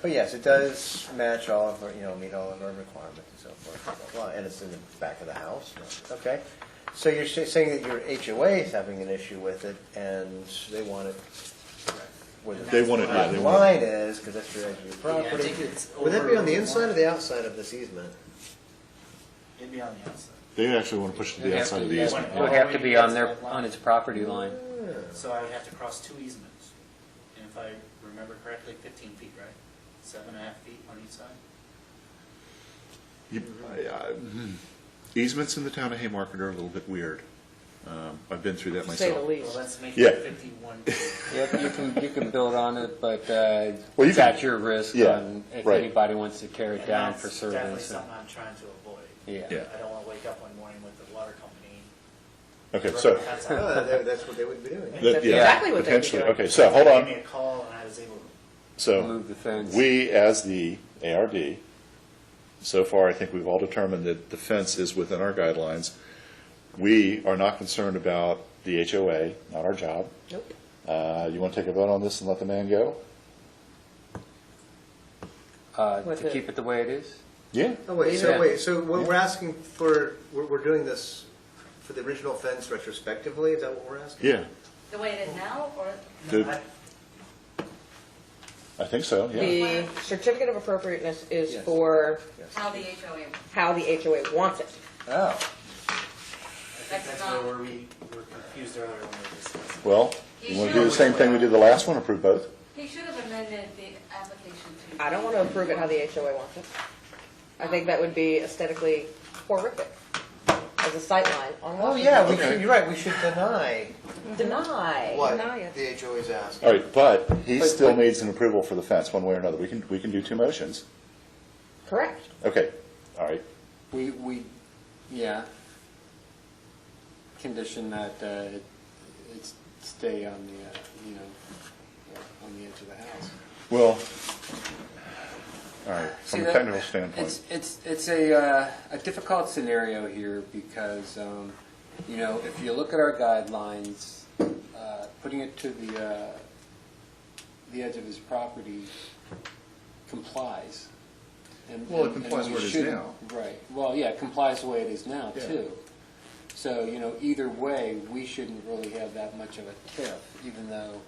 but yes, it does match all of our, meet all of our requirements and so forth, blah, blah, blah, and it's in the back of the house. Okay. So you're saying that your HOA is having an issue with it, and they want it where the They want it, yeah, they want it. line is, because that's your edge of your Yeah, I property. think it's Would that be on the over- inside or the outside of this easement? It'd be on the outside. They actually want to push it to the outside of the easement. It would have to be on its property line. So I would have to cross 2 easements. And if I remember correctly, 15 feet, right? 7.5 feet on each side? Easements in the town of Haymarket are a little bit weird. I've been through that To say the myself. Well, least. let's make Yeah. it 51 feet. Yep, you can build on it, but Well, you it's can- at your risk yeah, on if right. anybody wants to tear it And down that's for definitely service. something I'm trying to avoid. Yeah. Yeah. I don't want to wake up one morning with the water company. Okay, so, That's Oh, that's what they would be doing. that- That's yeah, exactly what they'd be potentially. doing. Okay, so hold They on. gave me a call and I was able to. So, Move the fence. we, as the ARD, so far, I think we've all determined that the fence is within our guidelines. We are not concerned about the HOA, not our job. Nope. You want to take a vote on this and let the man go? With To it. keep it the way it is? Yeah. Oh, wait, Yeah. so we're asking for, we're doing this for the original fence retrospectively, is that what we're asking? Yeah, The way it is now, or? The- I think so, yeah. The certificate of appropriateness is Yes. for How the HOA, how the HOA wants it. Oh, I think that's where we were confused earlier when we were discussing. Well, you want to do the same thing we did the last one, approve both? he should have amended the application to. I don't want to approve it how the HOA wants it. I think that would be aesthetically horrific as a sightline on oh Washington. yeah, we Okay. should, you're right, we should deny Deny. what Deny it. the HOA is asking. All right, but he still needs an approval for the fence, one way or another. We can do two motions. Correct. Okay, all right. We, yeah. Condition that it stay on the, on the edge of the house. Well, all right, See, from a that- technical standpoint. It's a difficult scenario here because, if you look at our guidelines, putting it to the edge of his property complies. And- Well, it and complies we where it is shouldn't- now. Right. Well, yeah, it complies the way it is now, Yeah. too. So, either way, we shouldn't really have that much of a tiff, even though,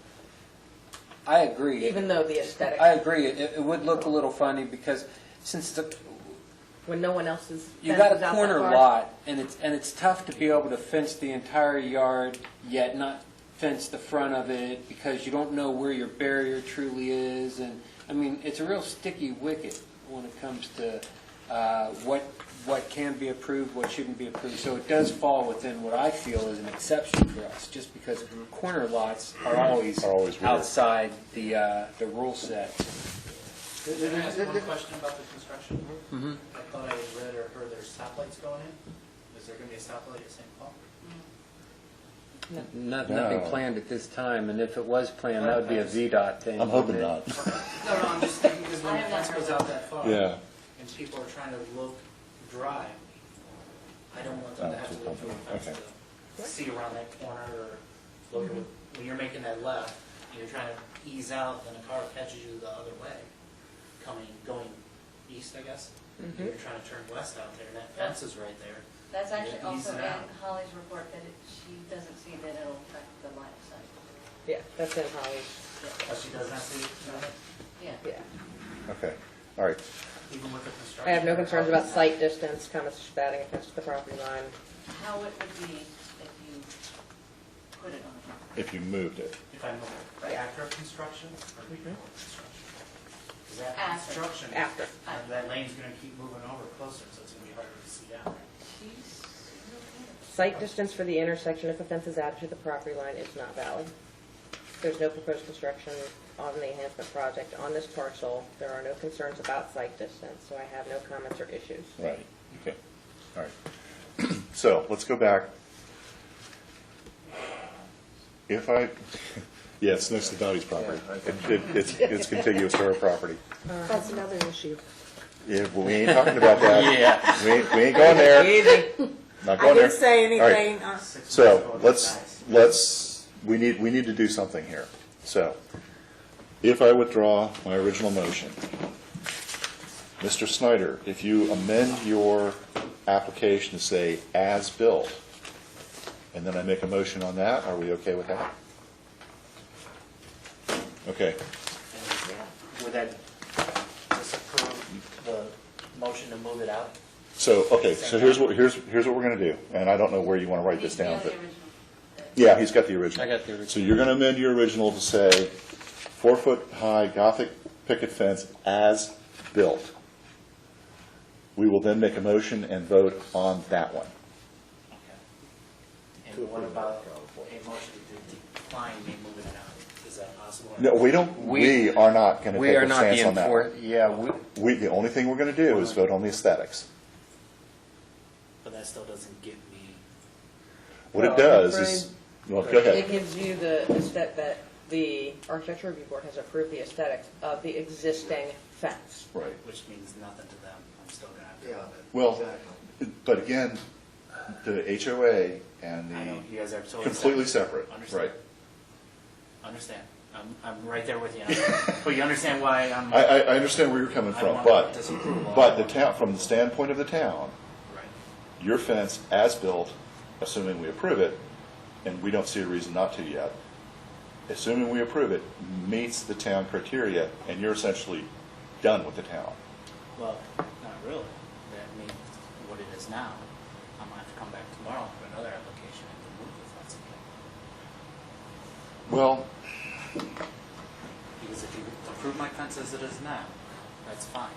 I agree. Even though the aesthetic, I agree, it would look a little funny because since when no one else is. you got fences a out corner that far. lot and it's tough to be able to fence the entire yard yet not fence the front of it because you don't know where your barrier truly is, and I mean it's a real sticky wicket when it comes to what can be approved, what shouldn't be approved. So it does fall within what I feel is an exception for us, just because corner lots are always weird. outside the rule set. Can I ask one question about the construction? I thought I read or heard there's stoplights going in. Is there going to be a stoplight at St. Paul? Nothing No. planned at this time, and if it was planned, that would be a VDOT thing. I'm hoping not. No, I'm just thinking, because when I the have not fence heard goes that. out that far. Yeah. And people are trying to look dry, I don't want them to have to look through a fence to see around that corner or look at, when you're making that left, you're trying to ease out, then a car catches you the other way, going east, I guess. And you're trying to turn west out there, and that fence is right there. That's actually Yeah, ease also it in out. Holly's report that she doesn't see that it'll affect the line of sight. Yeah, that's in Holly's. But she does not see, Yeah. Yeah. Okay, all right. even with the construction. I have no concerns about sight distance, comments batting against the property line. How it would be if you put it on. If you moved it. If I move it Yeah. after construction or before construction? Is that After. construction? After. That lane's gonna keep moving over closer, so it's gonna be harder to see out. She's okay. Sight distance for the intersection if a fence is added to the property line is not valid. There's no proposed construction on the enhancement project on this parcel. There are no concerns about sight distance, so I have no comments or issues. Right, okay, all right. So, let's go back. If I, yeah, it's next to Dottie's property. It's contiguous to her property. That's another issue. Yeah, well, we ain't talking about that. Yeah. We ain't going there. Easy. Not I going there. didn't say All right. anything. So, we need to do something here. So, if I withdraw my original motion, Mr. Snyder, if you amend your application to say as built, and then I make a motion on that, are we okay with that? Okay, And would that disapprove the motion to move it out? so here's what we're gonna do, and I don't know where you wanna write this down, The but, original. yeah, he's got the original. I got the original. So you're gonna amend your original to say 4-foot-high Gothic picket fence as built. We will then make a motion and vote on that one. Okay. And what about a motion to decline me moving it out? Is that possible? No, we are not gonna We take are a not the stance on that one. the The only thing we're gonna do is vote on the aesthetics. But that still doesn't give me, What it Well, does is, well, go It ahead. gives you the aesthetic, that the Architecture Review Board has approved the aesthetics of the existing fence. Right. which means nothing to them. I'm still gonna have to Yeah. love it. Well, Exactly. but again, the HOA and I know, the, you guys are totally completely separate, Understand. right? Understand. I'm right there with you. But you understand why I'm. I understand where you're coming I from, don't but, wanna disapprove of but the it. town, from the standpoint of the town, Right. your fence as built, assuming we approve it, and we don't see a reason not to yet, assuming we approve it, meets the town criteria, and you're essentially done with the town. Well, not really. I mean, what it is now, I'm gonna have to come back tomorrow for another application and remove the fence again. Well, Because if you approve my fence as it is now, that's fine.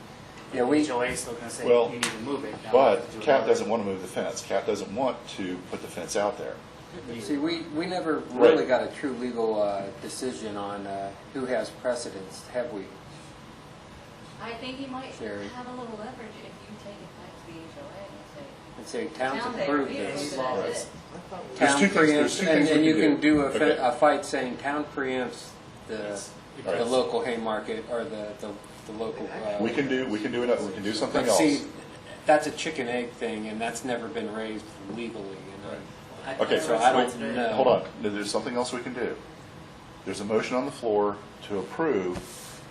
Yeah, we- HOA is still gonna say, Well, you need to move it. Now we have but to do Cat another- doesn't want to move the fence. Cat doesn't want to put the fence out there. See, we never Right. really got a true legal decision on who has precedence, have we? I think you might Sherry. have a little leverage if you take it back to the HOA And say and say, towns town, they approved agree this. with it, that's it. There's Town two things- there's preempts, two things we and you can can do. do Okay. a fight saying town preempts the Yes. the local Haymarket or the local. We can do something But else. see, that's a chicken egg thing, and that's never been raised legally. Okay, So I don't know. Hold on, there's something else we can do. There's a motion on the floor to approve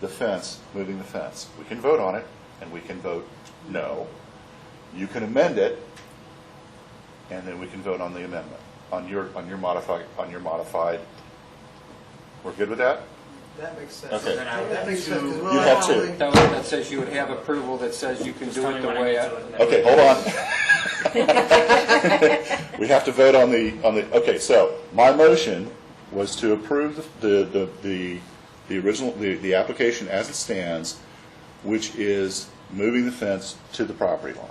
the fence, moving the fence. We can vote on it, and we can vote no. You can amend it, and then we can vote on the amendment, on your modified. We're good with that? That makes sense. Okay. Then I would That have makes sense, 'cause to. we're You not have to. only- That says you would have approval that says you can Just do tell it me the when I way. get to it. Okay, hold on. We have to vote on the, okay, so my motion was to approve the original, the application as it stands, which is moving the fence to the property line,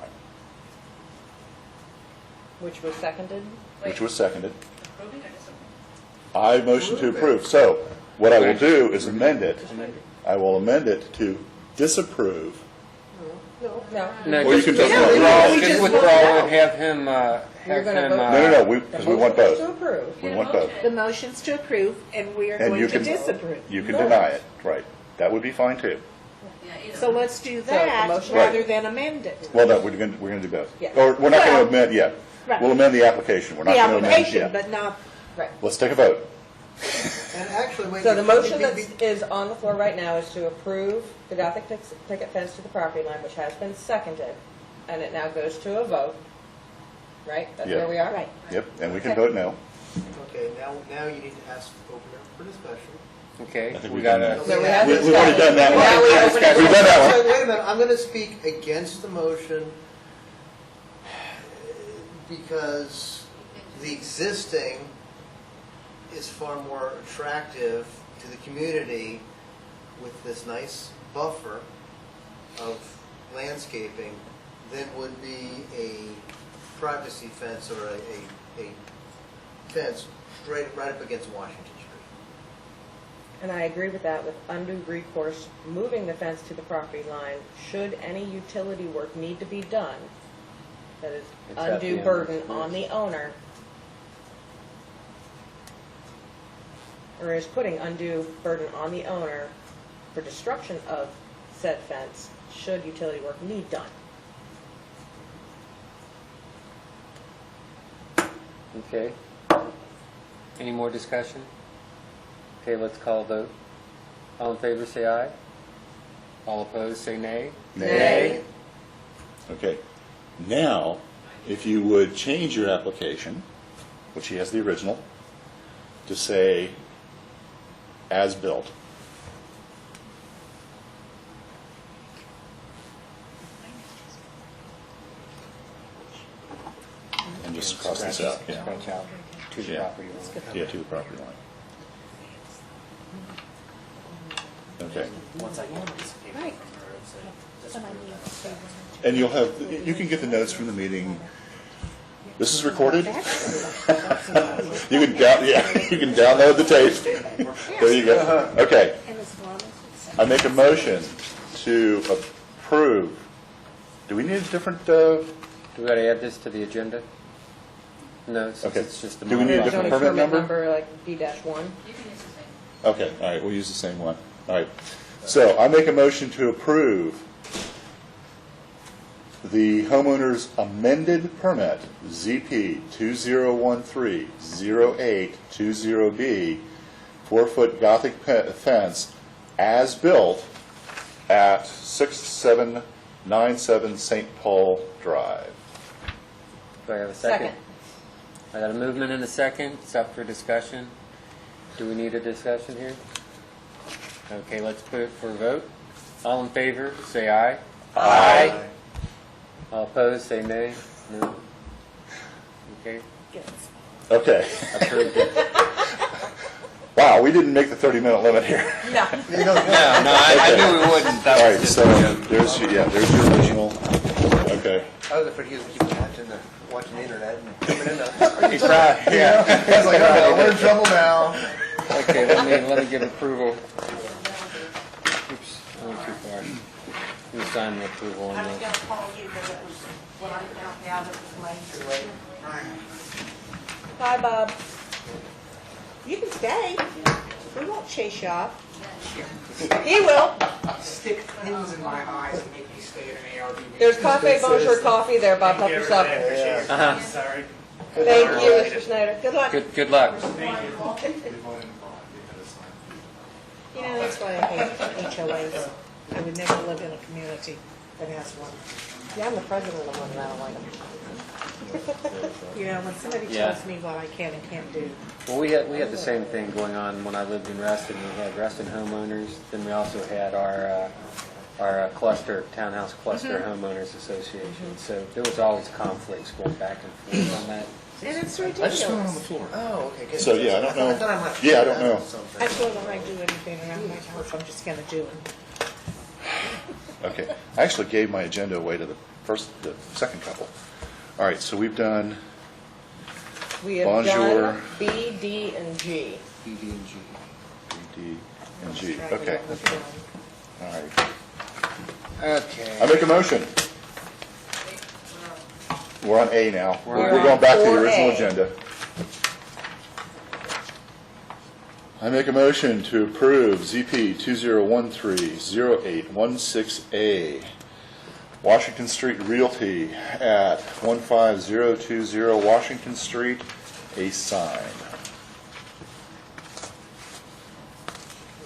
Which was seconded. which was seconded. Approving or disapproving? I motion to approve. So what I will do is amend it. I will amend it to disapprove No. No, Or you just can vote withdraw, no. just withdraw and have him, You're gonna vote No, The because we want both. motion is to approve. We want both. The motion's to approve, and we are And you going to can, disapprove. you can deny it, right. That would be fine too. Yeah, either So one. let's do the that motion- rather than amend it. Well, no, we're gonna do both. Yeah. Or, we're not gonna Well, amend yet. right. We'll amend the application. We're not The gonna amend application, yet. but not, Right. Let's take a vote. And actually, wait. So the motion that is on the floor right now is to approve the Gothic picket fence to the property line, which has been seconded, and it now goes to a vote, right? That's Yeah. where we are? right. Yep, and we can Okay. vote no. Okay, now you need to ask, open it for discussion. okay, I think we we've got done a, So we have We've already done that one. Now we open it. We've done that one. So wait a minute, I'm gonna speak against the motion because the existing is far more attractive to the community with this nice buffer of landscaping than would be a privacy fence or a fence right up against Washington Street. And I agree with that, with undue recourse, moving the fence to the property line, should any utility work need to be done, that is It's at the undue owner, burden yes. on the owner, or is putting undue burden on the owner for destruction of said fence, should utility work need done. okay. Any more discussion? Okay, let's call a vote. All in favor, say aye. All opposed, say nay. Nay. Okay. Now, if you would change your application, which he has the original, to say as built. And just cross this out, yeah. Scratch out to the Yeah. property line. Yeah, to the property line. Okay. Once I get this paper from Right. her, it's a Somebody disapprove needs to that. say And you'll have, you can get the notes from the meeting. This is recorded? You can you can download the tape. There you go. Okay. And as long as it's. I make a motion to approve. Do we need a different, Do we got to add this to the agenda? No, since Okay. it's just a. Do we need a Zoning different permit number? like D-1. You can use the same. Okay, all right, we'll use the same one. All right. So I make a motion to approve the homeowner's amended permit, ZP 2013-0820B, 4-foot Gothic fence as built at 6797 St. Paul Drive. Do I have a second? Second. I got a movement and a second. It's up for discussion. Do we need a discussion here? Okay, let's put it for a vote. All in favor, say aye. Aye. All opposed, say nay. No. Okay, Okay. approved it. Wow, we didn't make the 30-minute limit here. No. No, I knew we wouldn't. That All was right, just so a joke. there's your original. Okay. I was afraid he was keeping watching the internet and coming in. He tried, yeah. I was like, oh, we're in trouble now. Okay, let me give approval. Oops, I went too far. Let me sign the approval on this. call you because it was when I found out it was late. Bye, Bob. You can stay. We won't chase you off. He will. Stick pins in my eyes and make me stay in an ARB. There's Cafe Bonjour coffee there, Bob, help yourself. Uh-huh. Sorry. Thank you, Mr. Snyder. Good luck. Good luck. You know, that's why I hate HOAs. I would never live in a community that has one. Yeah, I'm the president of one, and I don't like them. You know, when somebody Yeah. tells me what I can and can't do. Well, we had the same thing going on when I lived in Reston. We had Reston homeowners, then we also had our cluster, townhouse cluster homeowners association. So there was always conflicts going back and forth on that. And it's I just threw it on the ridiculous. floor. Oh, okay, good. So, yeah, I don't know. I thought I might. Yeah, I don't know. I told them I'd do anything around my house, I'm just gonna do it. Okay. I actually gave my agenda away to the second couple. All right, so we've done We have Bonjour. done B, D, and G. B, D, and G. Try to Okay, get what we're doing. all right. I Okay. make a motion We're on A now. We're We're on going back to the 4A. original agenda. I make a motion to approve ZP 2013-0816A, Washington Street Realty at 15020 Washington Street, a sign.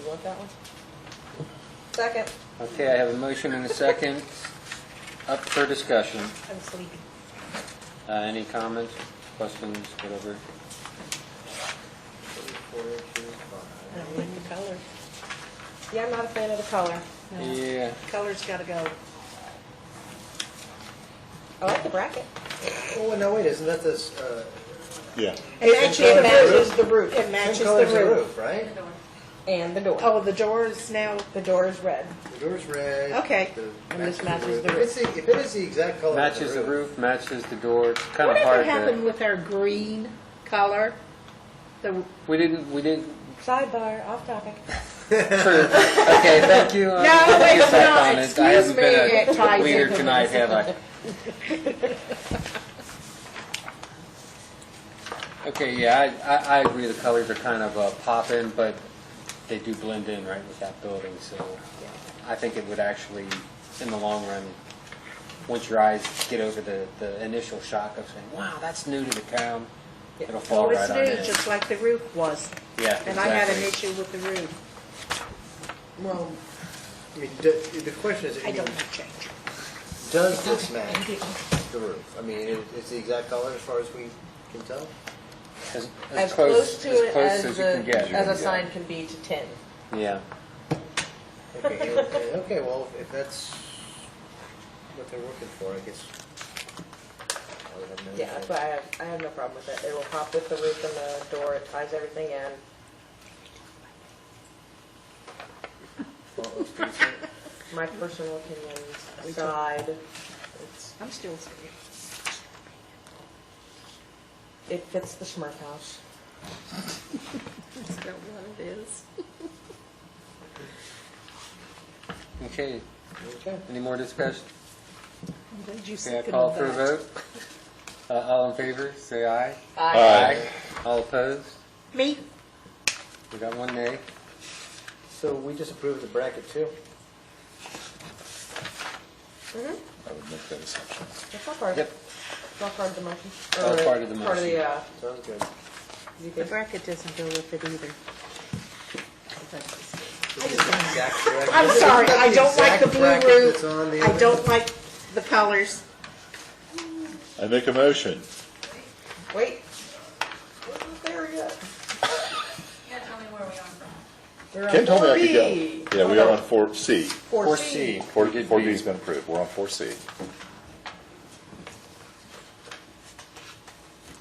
You want that one? Second. Okay, I have a motion and a second. Up for discussion. I'm sleepy. Any comments, questions, whatever? I don't like the color. Yeah, I'm not a fan of the color. No. Yeah. Color's gotta go. I like the bracket. Oh, no, wait, isn't that this, Yeah. It matches the roof. It matches same the color as the roof. roof, right? And the door. Oh, the door is now, the door is red. The door's red. Okay. the- And this matches the If it's roof. if it is the exact color of Matches the roof, matches the door. It's kind of Whatever hard happened to. with our green color? The, We didn't. Sidebar, off topic. True. Okay, thank you. No, Let me wait, get back no, on it. I excuse haven't me, been it a ties leader into tonight, this. have I? Okay, yeah, I agree. The colors are kind of popping, but they do blend in right with that building. So I think it would actually, in the long run, once your eyes get over the initial shock of saying, "Wow, that's new to the town," it'll fall oh, right it's on new, in. just like the roof was. Yeah, And I had an exactly. issue with the roof. Well, I mean, the question is, I don't want change. does this match the roof? I mean, it's the exact color as far as we can tell? As close to it as you can get. a sign can be to 10. Yeah. Okay, well, if that's what they're working for, I guess. I would have no Yeah, that's why I have no problem with it. It will pop with the roof and the door. It ties everything in. My personal opinion aside, I'm still sleepy. it fits the Smurf house. That's not what it is. Okay. Okay. Any more discussion? Did you Okay, I second call for a that? vote. All in favor, say aye. Aye. All opposed? Me? We got one nay. So we just approved the bracket too? I would make that assumption. That's not part of Yep. it. It's not part of the motion. All Or part of the Part of motion. the, Sounds good. The bracket doesn't go with it either. I'm I'm sorry, I don't like the blue roof. I don't like the colors. I make a motion. wait. We're not there yet. You gotta tell me where we are from. We're on Ken told me I 4B. could go. Yeah, we are on 4C. 4C. 4D's been approved. We're on 4C.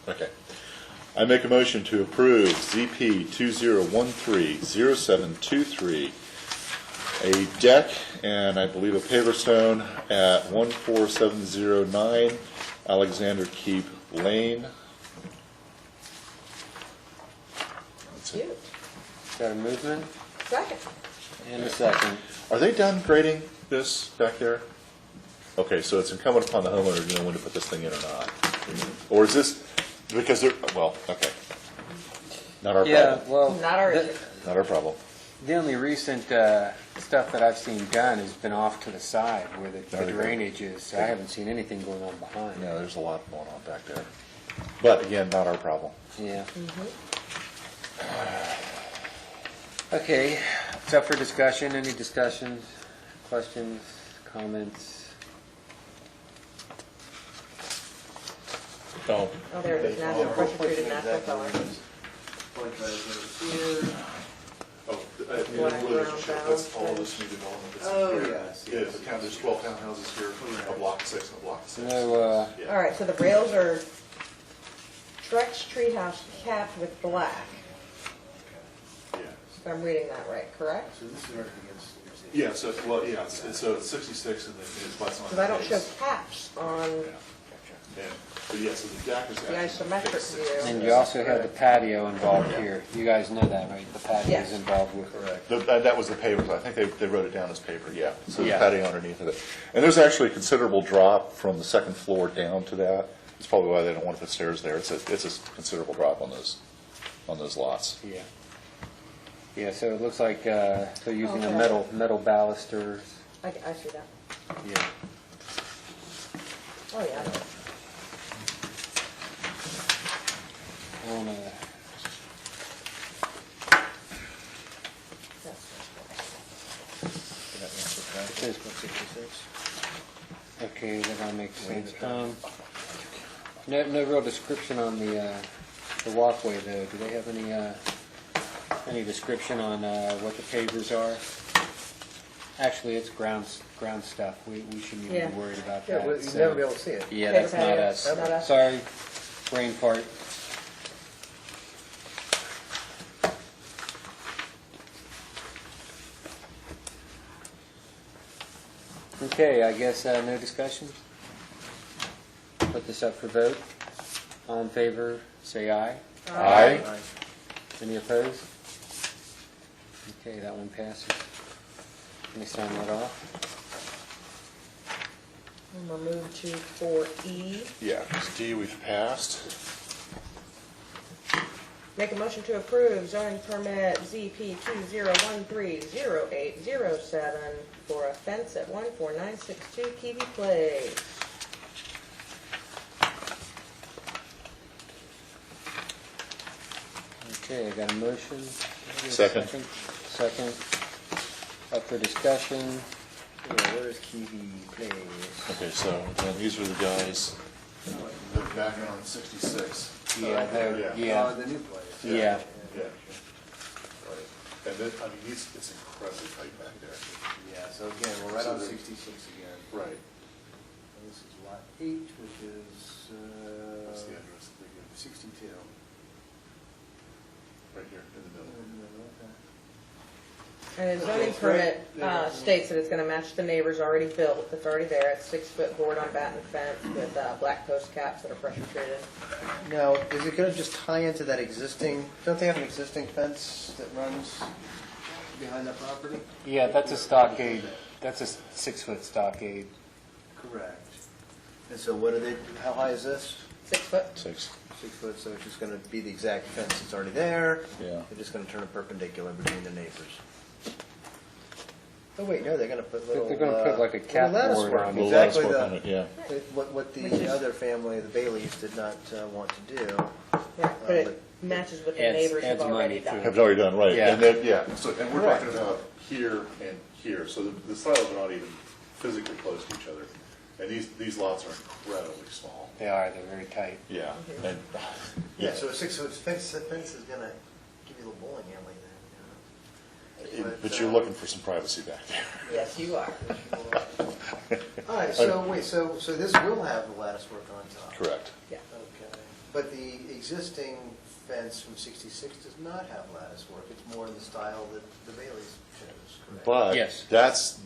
Okay. I make a motion to approve ZP 2013-0723, a deck and I believe a paver stone at 14709 Alexander Keep Lane. That's it. Cute. Got a movement Second. and a second. Are they done grading this back there? Okay, so it's incumbent upon the homeowner to know when to put this thing in or not. Or is this, because they're, well, okay. Not our Yeah, problem. well, Not our issue. Not our problem. the only recent stuff that I've seen done has been off to the side where the There you go. drainage is. I haven't seen anything going on behind. Yeah, there's a lot going on back there. But again, not our problem. Yeah. Okay, it's up for discussion. Any discussions, questions, comments? Oh. Oh, there it is. Natural, pressure treated natural color. Oh, Black, brown, that's all brown. this new development. that's Oh, here. yes, Yeah, yes. the town, there's 12 townhouses here, a block of 6 and a block of 6. No, Yeah. All right, so the rails are Trex treehouse capped with black. Yeah. If I'm reading that right, correct? So this is right against. Yeah, so, well, yeah, so it's 66 and then it's butts on. Because I don't show caps on Yeah, but yeah, so the deck is the actually. isometric view. and you also have the patio involved here. You guys know that, right? The patio Yes. is involved with it. Correct. That was the paper, I think they wrote it down as paper, yeah. So the Yeah. patio underneath of it. And there's actually a considerable drop from the second floor down to that. It's probably why they don't want to put stairs there. It's a considerable drop on those lots. Yeah. Yeah, so it looks like they're using a Okay. metal balusters. I see that. Yeah. Oh, yeah. On, It says 166. okay, that makes sense. No real description on the walkway though. Do they have any description on what the pavers are? Actually, it's ground stuff. We shouldn't even be worried about that. You'd so- never be able to see it. Yeah, Paper that's not pavers, us. not us. Sorry, brain fart. Okay, I guess no discussion? Put this up for vote. All in favor, say aye. Aye. Any opposed? Okay, that one passes. Let me sign that off. And we'll move to 4E. Yeah, because D we've passed. Make a motion to approve zoning permit ZP 20130807 for a fence at 14962 Kiwi Place. Okay, I got a motion. Second. Second. Up for discussion. Where's Kiwi Place? Okay, so then these are the guys, they're back on 66. Yeah, Yeah. yeah, The new place. yeah. Yeah. Right. And then, I mean, it's incredibly tight back there. Yeah, so again, we're right So on they're- 66 again. Right. And this is lot 8, which is What's the address? 62. Right here in the middle. And the zoning permit states that it's going to match the neighbor's already built, that's already there. It's 6-foot board on batten fence with black post caps that are pressure treated. Now, is it going to just tie into that existing, don't they have an existing fence that runs behind that property? Yeah, that's a stockade. That's a 6-foot stockade. Correct. And so what are they, how high is this? 6 foot. 6. 6 foot, so it's just going to be the exact fence that's already there. Yeah. They're just going to turn it perpendicular between the neighbors. Oh, wait, no, they're going to put little... They're gonna put like a little lattice cat board work. on Little Exactly lattice work on it, yeah. what the other family, the Baileys, did not want to do. Right, but it matches what the Adds- neighbors have adds money already to done. it. Have already done, right. Yeah. And then, yeah, so, and we're Correct. talking about here and here, so the silos are not even physically close to each other. And these lots are incredibly small. They are. They're very tight. Yeah, and, Yeah, so a 6 foot fence is going to give you a little bowling alley there. but you're looking for some privacy back there. Yes, you are. All right, so wait, so this will have the lattice work on top? Correct. Yeah. Okay. But the existing fence from 66 does not have lattice work. It's more in the style that the Baileys chose, correct? But Yes.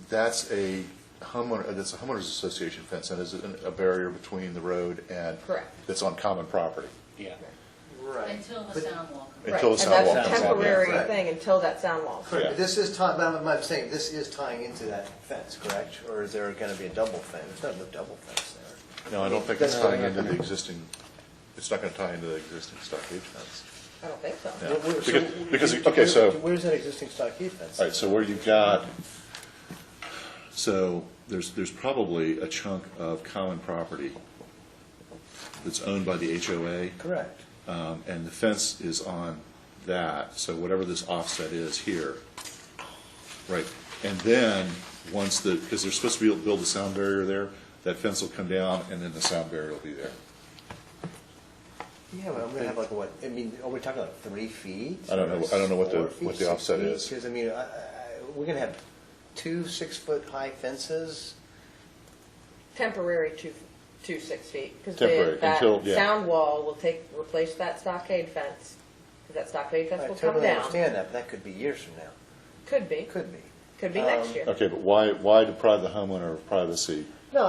that's a homeowners association fence, and is a barrier between the road and. Correct. That's on common property. Yeah. Right. Until the But- sound wall. Until the Right, sound wall and that's comes a out. temporary Right. thing until that sound wall. Correct, Yeah. but this is tying, but I'm saying, this is tying into that fence, correct? Or is there going to be a double fence? There's no double fence there. No, I don't think it's No, tying no, into no. the existing, it's not gonna tie into the existing stockade fence. I don't think so. Yeah. Where- Because, okay, so. Where's that existing stockade fence? All right, so where you've got, so there's probably a chunk of common property that's owned by the HOA, Correct. and the fence is on that, so whatever this offset is here, right? And then, once because they're supposed to be able to build a sound barrier there, that fence will come down, and then the sound barrier will be there. Yeah, but I'm going to have like what, I mean, are we talking like 3 feet? I don't know what the- what the offset is. Because, I mean, we're going to have 2 6-foot-high fences? Temporary to 6 feet. Because Temporary, that until- yeah. sound wall will replace that stockade fence. 'Cause that stockade fence I will come totally down. understand that, but that could be years from now. Could be. Could be. Could be next year. Okay, but why deprive the homeowner of privacy? No,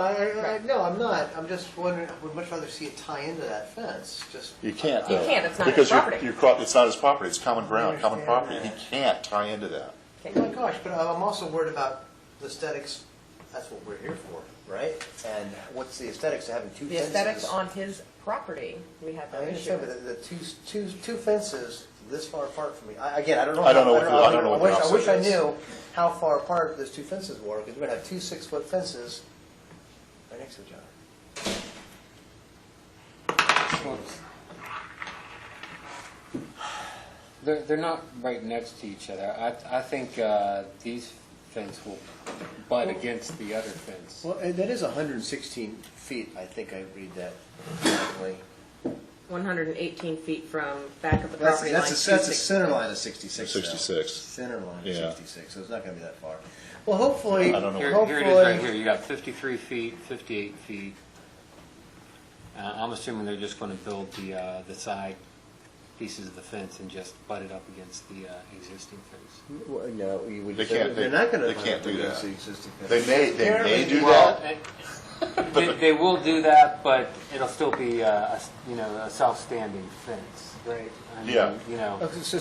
no, I'm not. I'm just wondering, I would much rather see it tie into that fence, just. You can't, You though. can't, it's not his Because property. it's not his property, it's common ground, common understand property. that. He can't tie into that. Oh my gosh, but I'm also worried about the aesthetics. That's what we're here for, right? And what's the aesthetics of having 2 The fences? aesthetics on his property, we have I no issue. understand, but the two fences this far apart from me, again, I don't know. I don't know what the I wish I offset is. knew how far apart those two fences were, because we're gonna have two 6-foot fences right next to each other. They're not right next to each other. I think these fence will butt against the other fence. Well, that is 116 feet, I think I read that correctly. 118 feet from back of the That's property a line. center line of 66. though. 66. Center line of Yeah. 66, so it's not gonna be that far. Well, hopefully, I don't know. Here it is right here. You got 53 feet, 58 feet. I'm assuming they're just going to build the side pieces of the fence and just butt it up against the existing fence. Well, no, you would. They can't- They're not gonna. they can't do against that. the existing fence. They may do Well, that. they will do that, but it'll still be a self-standing fence, right? I mean, Yeah. You know. Okay, so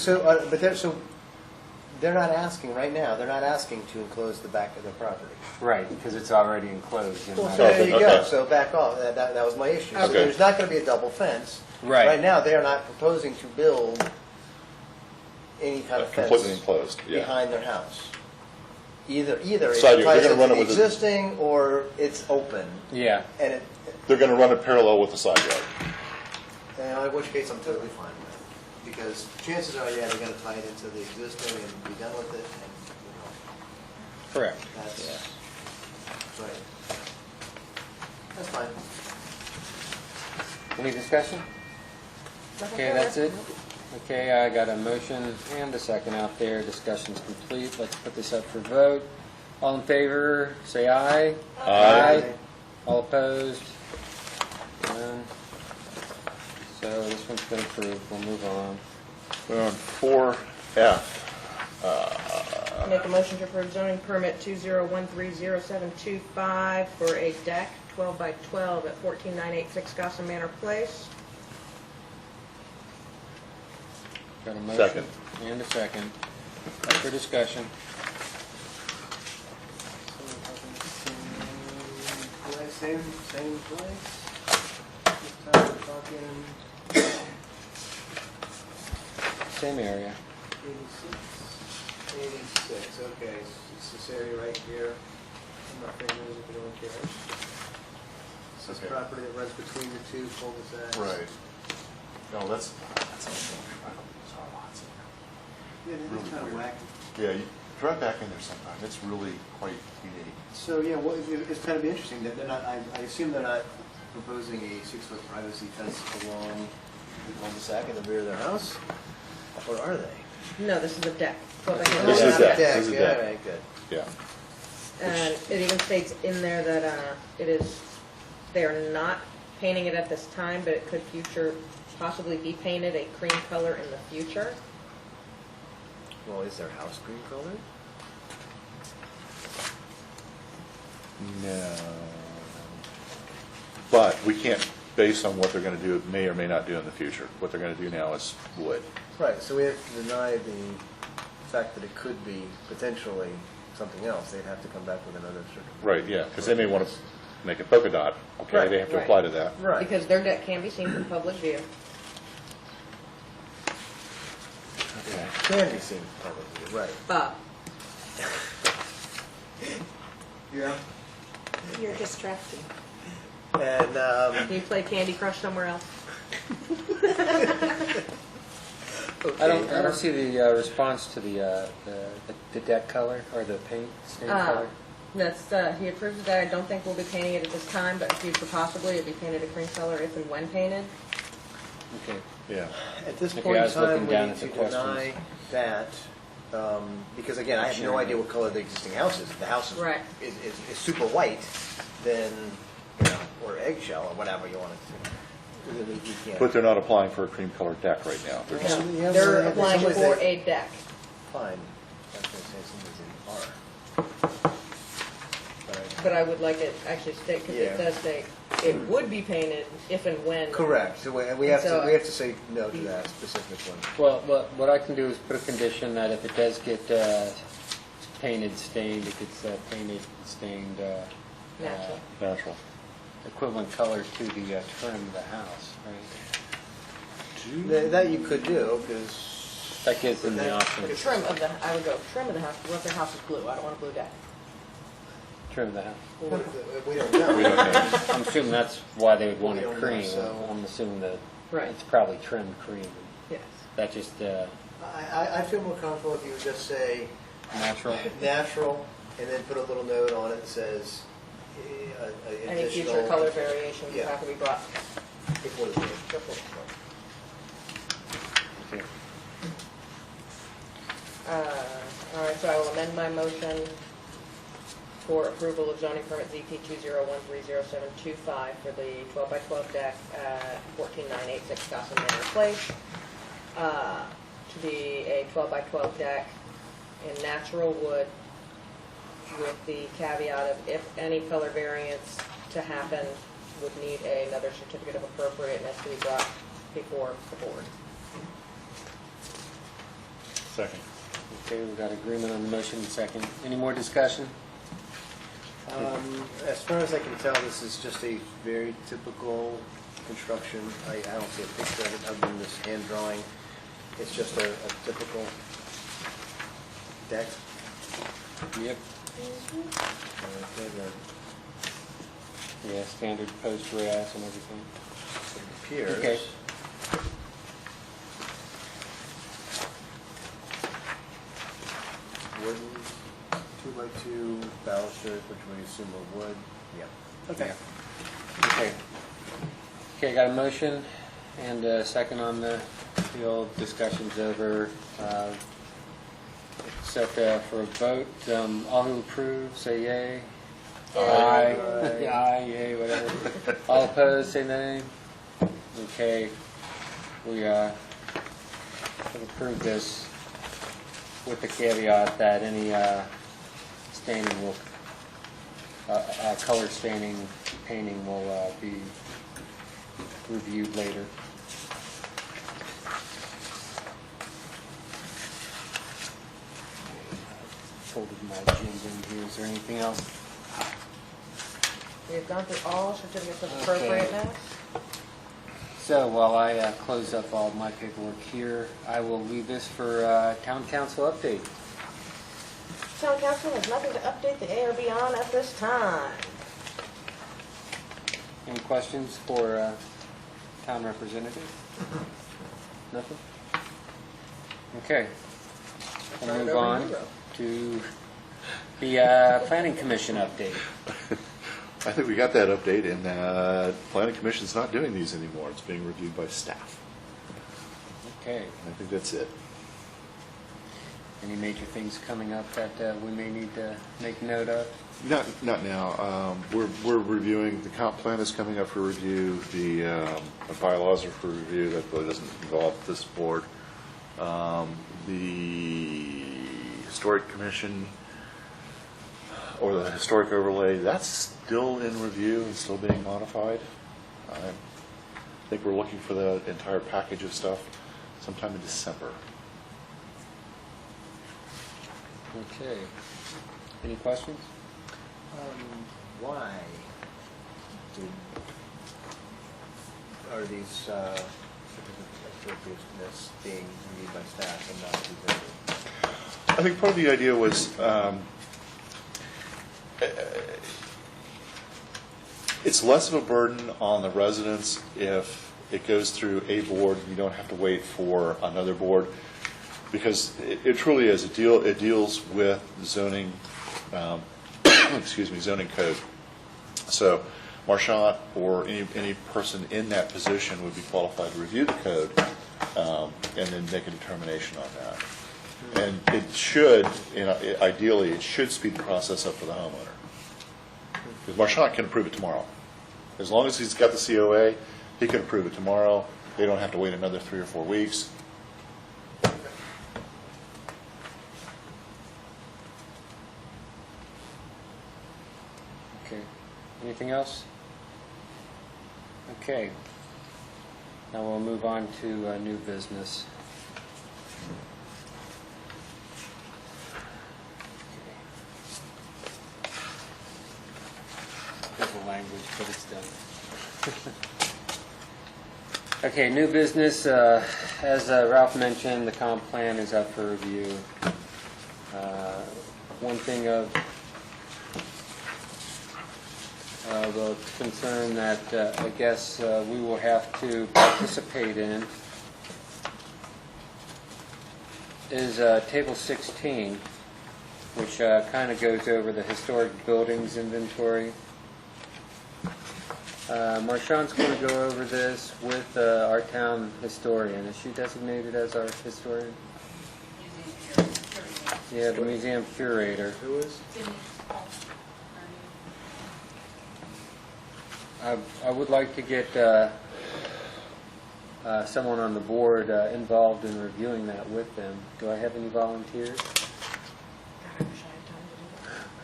they're not asking right now. They're not asking to enclose the back of the property. Right, because it's already enclosed. in Well, my- there you go. Okay. So back off. That was my issue. So Okay. there's not going to be a double fence. Right. Right now, they are not proposing to build any kind of fence Completely enclosed, yeah. behind their house. Either it Side yard, ties they're gonna into run the it with a- existing or it's open. Yeah. And They're going to run it parallel with the side yard. in which case, I'm totally fine with it. Because chances are, yeah, they're going to tie it into the existing and be done with it. And, Correct. that's right. That's fine. Any discussion? Okay, that's it. Okay, I got a motion and a second out there. Discussion's complete. Let's put this up for vote. All in favor, say aye. Aye. All opposed? None. So this one's been approved. We'll move on. We're on 4F. Make a motion to approve zoning permit 20130725 for a deck 12 by 12 at 14986 Gotham Manor Place. Got a motion Second. and a second. Up for discussion. Same place. This time we're talking Same area. 86, okay. It's this area right here. I'm not very if anyone cares. It's this Okay. property that runs between the two cul-de-sacs. Right. No, that's all lots. Yeah, that is Really kind of weird. wacky. Yeah, you drive back in there sometime. It's really quite unique. So, yeah, well, it's kind of interesting that they're not, I assume they're not proposing a 6-foot privacy fence along the cul-de-sac in the rear of their house? Or are they? No, this is a deck. 12 by 12. This is Not a deck. This is deck. All right, good. Yeah. And it even states in there that they are not painting it at this time, but it could possibly be painted a cream color in the future. Well, is their house green colored? No. But we can't, based on what they're going to do, may or may not do in the future. What they're going to do now is wood. Right, so we have to deny the fact that it could be potentially something else. They'd have to come back with another certificate. Right, yeah, because they may want to make a polka dot. Okay, Right, they have to right. apply to that. Right. Because their deck can be seen from public view. Okay. Can be seen publicly, right. But Yeah. You're distracting. And, can you play Candy Crush somewhere else? I don't see the response to the deck color or the paint stain color. That's, he approves that. I don't think we'll be painting it at this time, but future possibly it'll be painted a cream color if and when painted. Okay. Yeah. at this Okay, point I in was looking time, we down need at to the questions. deny that, because again, I have no Sure. idea what color the existing house is. If the house Right. is super white, then, or eggshell, or whatever you want it to. Then you can't. But they're not applying for a cream colored deck right now. They're just, Yeah, They're but applying somebody for say- a deck. Fine. I was going to say somebody's in R. But I would like it actually state, because Yeah. it does say it would be painted if and when. Correct. So we have So- to say no to that specific one. Well, what I can do is put a condition that if it does get painted, stained, it gets painted, stained. Natural. natural. equivalent color to the trim of the house, right? That you could do, because. That gives them the option. Trim of the, I would go trim of the house, what if their house is blue? I don't want a blue deck. Trim of the house. We don't know. We don't know. I'm assuming that's why they would want We it don't know, cream. so- I'm assuming that Right. it's probably trimmed cream. Yes. That just I feel more comfortable if you would just say natural. natural, and then put a little note on it that says Any additional. future color variations Yeah. have to be brought Before the meeting. before. Okay. All right, so I will amend my motion for approval of zoning permit ZP 2013075 for the 12 by 12 deck at 14986 Gotham Manor Place, to be a 12 by 12 deck in natural wood, with the caveat of if any color variance to happen would need another certificate of appropriateness to be brought before the board. Second. Okay, we've got agreement on the motion and second. Any more discussion? As far as I can tell, this is just a very typical construction. I don't see a picture of it other than this hand drawing. It's just a typical deck. Yep. Yeah, standard post rails and everything. It appears. Okay. Wooden 2x2 balusters, which we assume are wood. Yeah. Okay. Okay. Okay, got a motion and a second on the old discussions over. Set for a vote. All who approve, say yay. Aye. Aye, yay, whatever. All opposed, say nay. Okay. We have approved this with the caveat that any staining will, color staining, painting will be reviewed later. Folded my agenda in here. Is there anything else? We have gone through all certificates of Okay. appropriateness. So while I close up all my paperwork here, I will leave this for town council update. Town council has nothing to update the ARB on at this time. Any questions for town representative? Nothing? Okay. We'll move on to the planning commission update. I think we got that update, and Planning Commission's not doing these anymore. It's being reviewed by staff. Okay. I think that's it. Any major things coming up that we may need to make note of? Not now. We're reviewing, the comp plan is coming up for review, the bylaws are for review, that really doesn't involve this board. The Historic Commission, or the Historic Overlay, that's still in review and still being modified. I think we're looking for the entire package of stuff sometime in December. Okay. Any questions? Why are these certificates of appropriateness being reviewed by staff and not the building? I think part of the idea was it's less of a burden on the residents if it goes through a board and you don't have to wait for another board, because it truly is it deals with zoning zoning code. So Marchant or any person in that position would be qualified to review the code and then make a determination on that. And it should, ideally, it should speed the process up for the homeowner. Because Marchant can approve it tomorrow. As long as he's got the COA, he can approve it tomorrow. They don't have to wait another 3 or 4 weeks. Okay. Anything else? Okay. Now we'll move on to new business. technical language, but it's done. Okay, new business. As Ralph mentioned, the comp plan is up for review. One thing of a concern that I guess we will have to participate in is Table 16, which kind of goes over the historic buildings inventory. Marshawn's going to go over this with our town historian. Is she designated as our historian? Yeah, the museum curator. Who is? I would like to get someone on the board involved in reviewing that with them. Do I have any volunteers? God, I wish I had time to do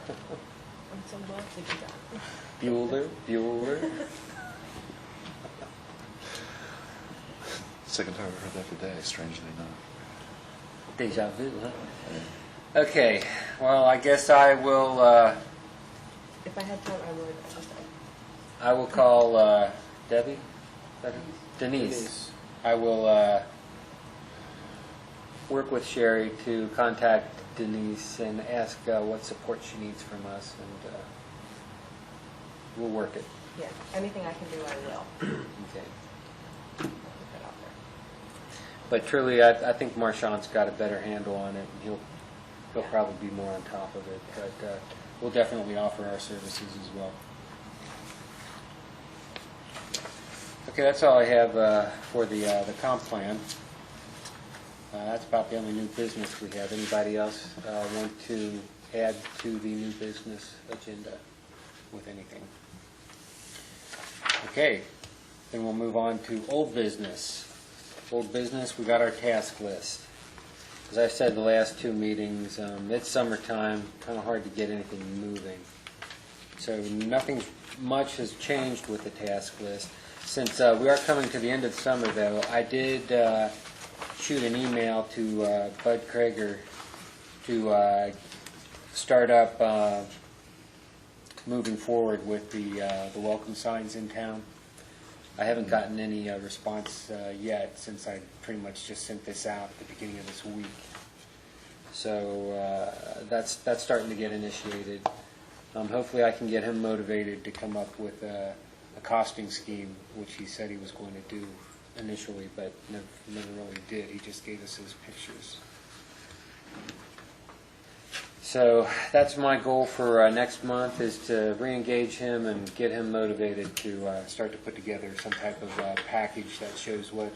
that. I'm so glad to do that. Bueller? Second time I've heard that today, strangely enough. Deja vu, huh? Okay, well, I guess I will, If I had time, I would. I will call Debbie? Is that her? Denise. I will work with Sherry to contact Denise and ask what support she needs from us, and we'll work it. Yeah, anything I can do, I will. Okay. Put that out there. But truly, I think Marshawn's got a better handle on it, and he'll probably be more on top of it, but we'll definitely offer our services as well. Okay, that's all I have for the comp plan. That's about the only new business we have. Anybody else want to add to the new business agenda with anything? Okay, then we'll move on to old business. Old business, we got our task list. As I said the last two meetings, it's summertime, kind of hard to get anything moving. So nothing much has changed with the task list. Since we are coming to the end of summer, though, I did shoot an email to Bud Krager to start up moving forward with the welcome signs in town. I haven't gotten any response yet, since I pretty much just sent this out at the beginning of this week. So that's starting to get initiated. Hopefully I can get him motivated to come up with a costing scheme, which he said he was going to do initially, but never really did. He just gave us his pictures. So that's my goal for next month, is to re-engage him and get him motivated to start to put together some type of package that shows what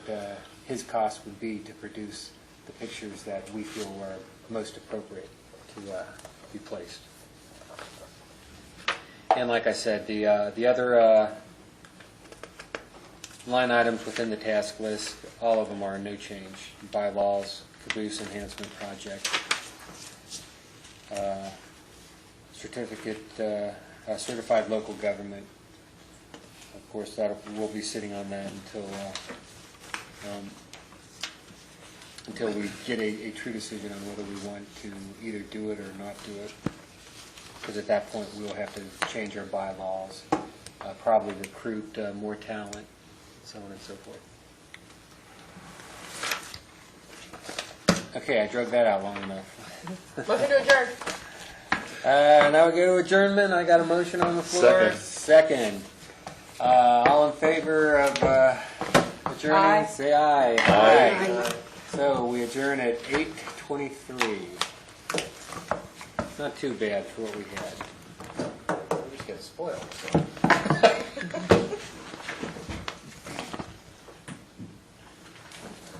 his cost would be to produce the pictures that we feel are most appropriate to be placed. And like I said, the other line items within the task list, all of them are no change. Bylaws, caboose enhancement project, certificate, certified local government. Of course, we'll be sitting on that until we get a true decision on whether we want to either do it or not do it. Because at that point, we'll have to change our bylaws, probably recruit more talent, so on and so forth. Okay, I drug that out long enough. Motion to adjourn. Now we go to adjournment. I got a motion on the floor. Second. All in favor of adjourning, Aye. say aye. Aye. So we adjourn at 8:23. Not too bad for what we had. We just get spoiled. So.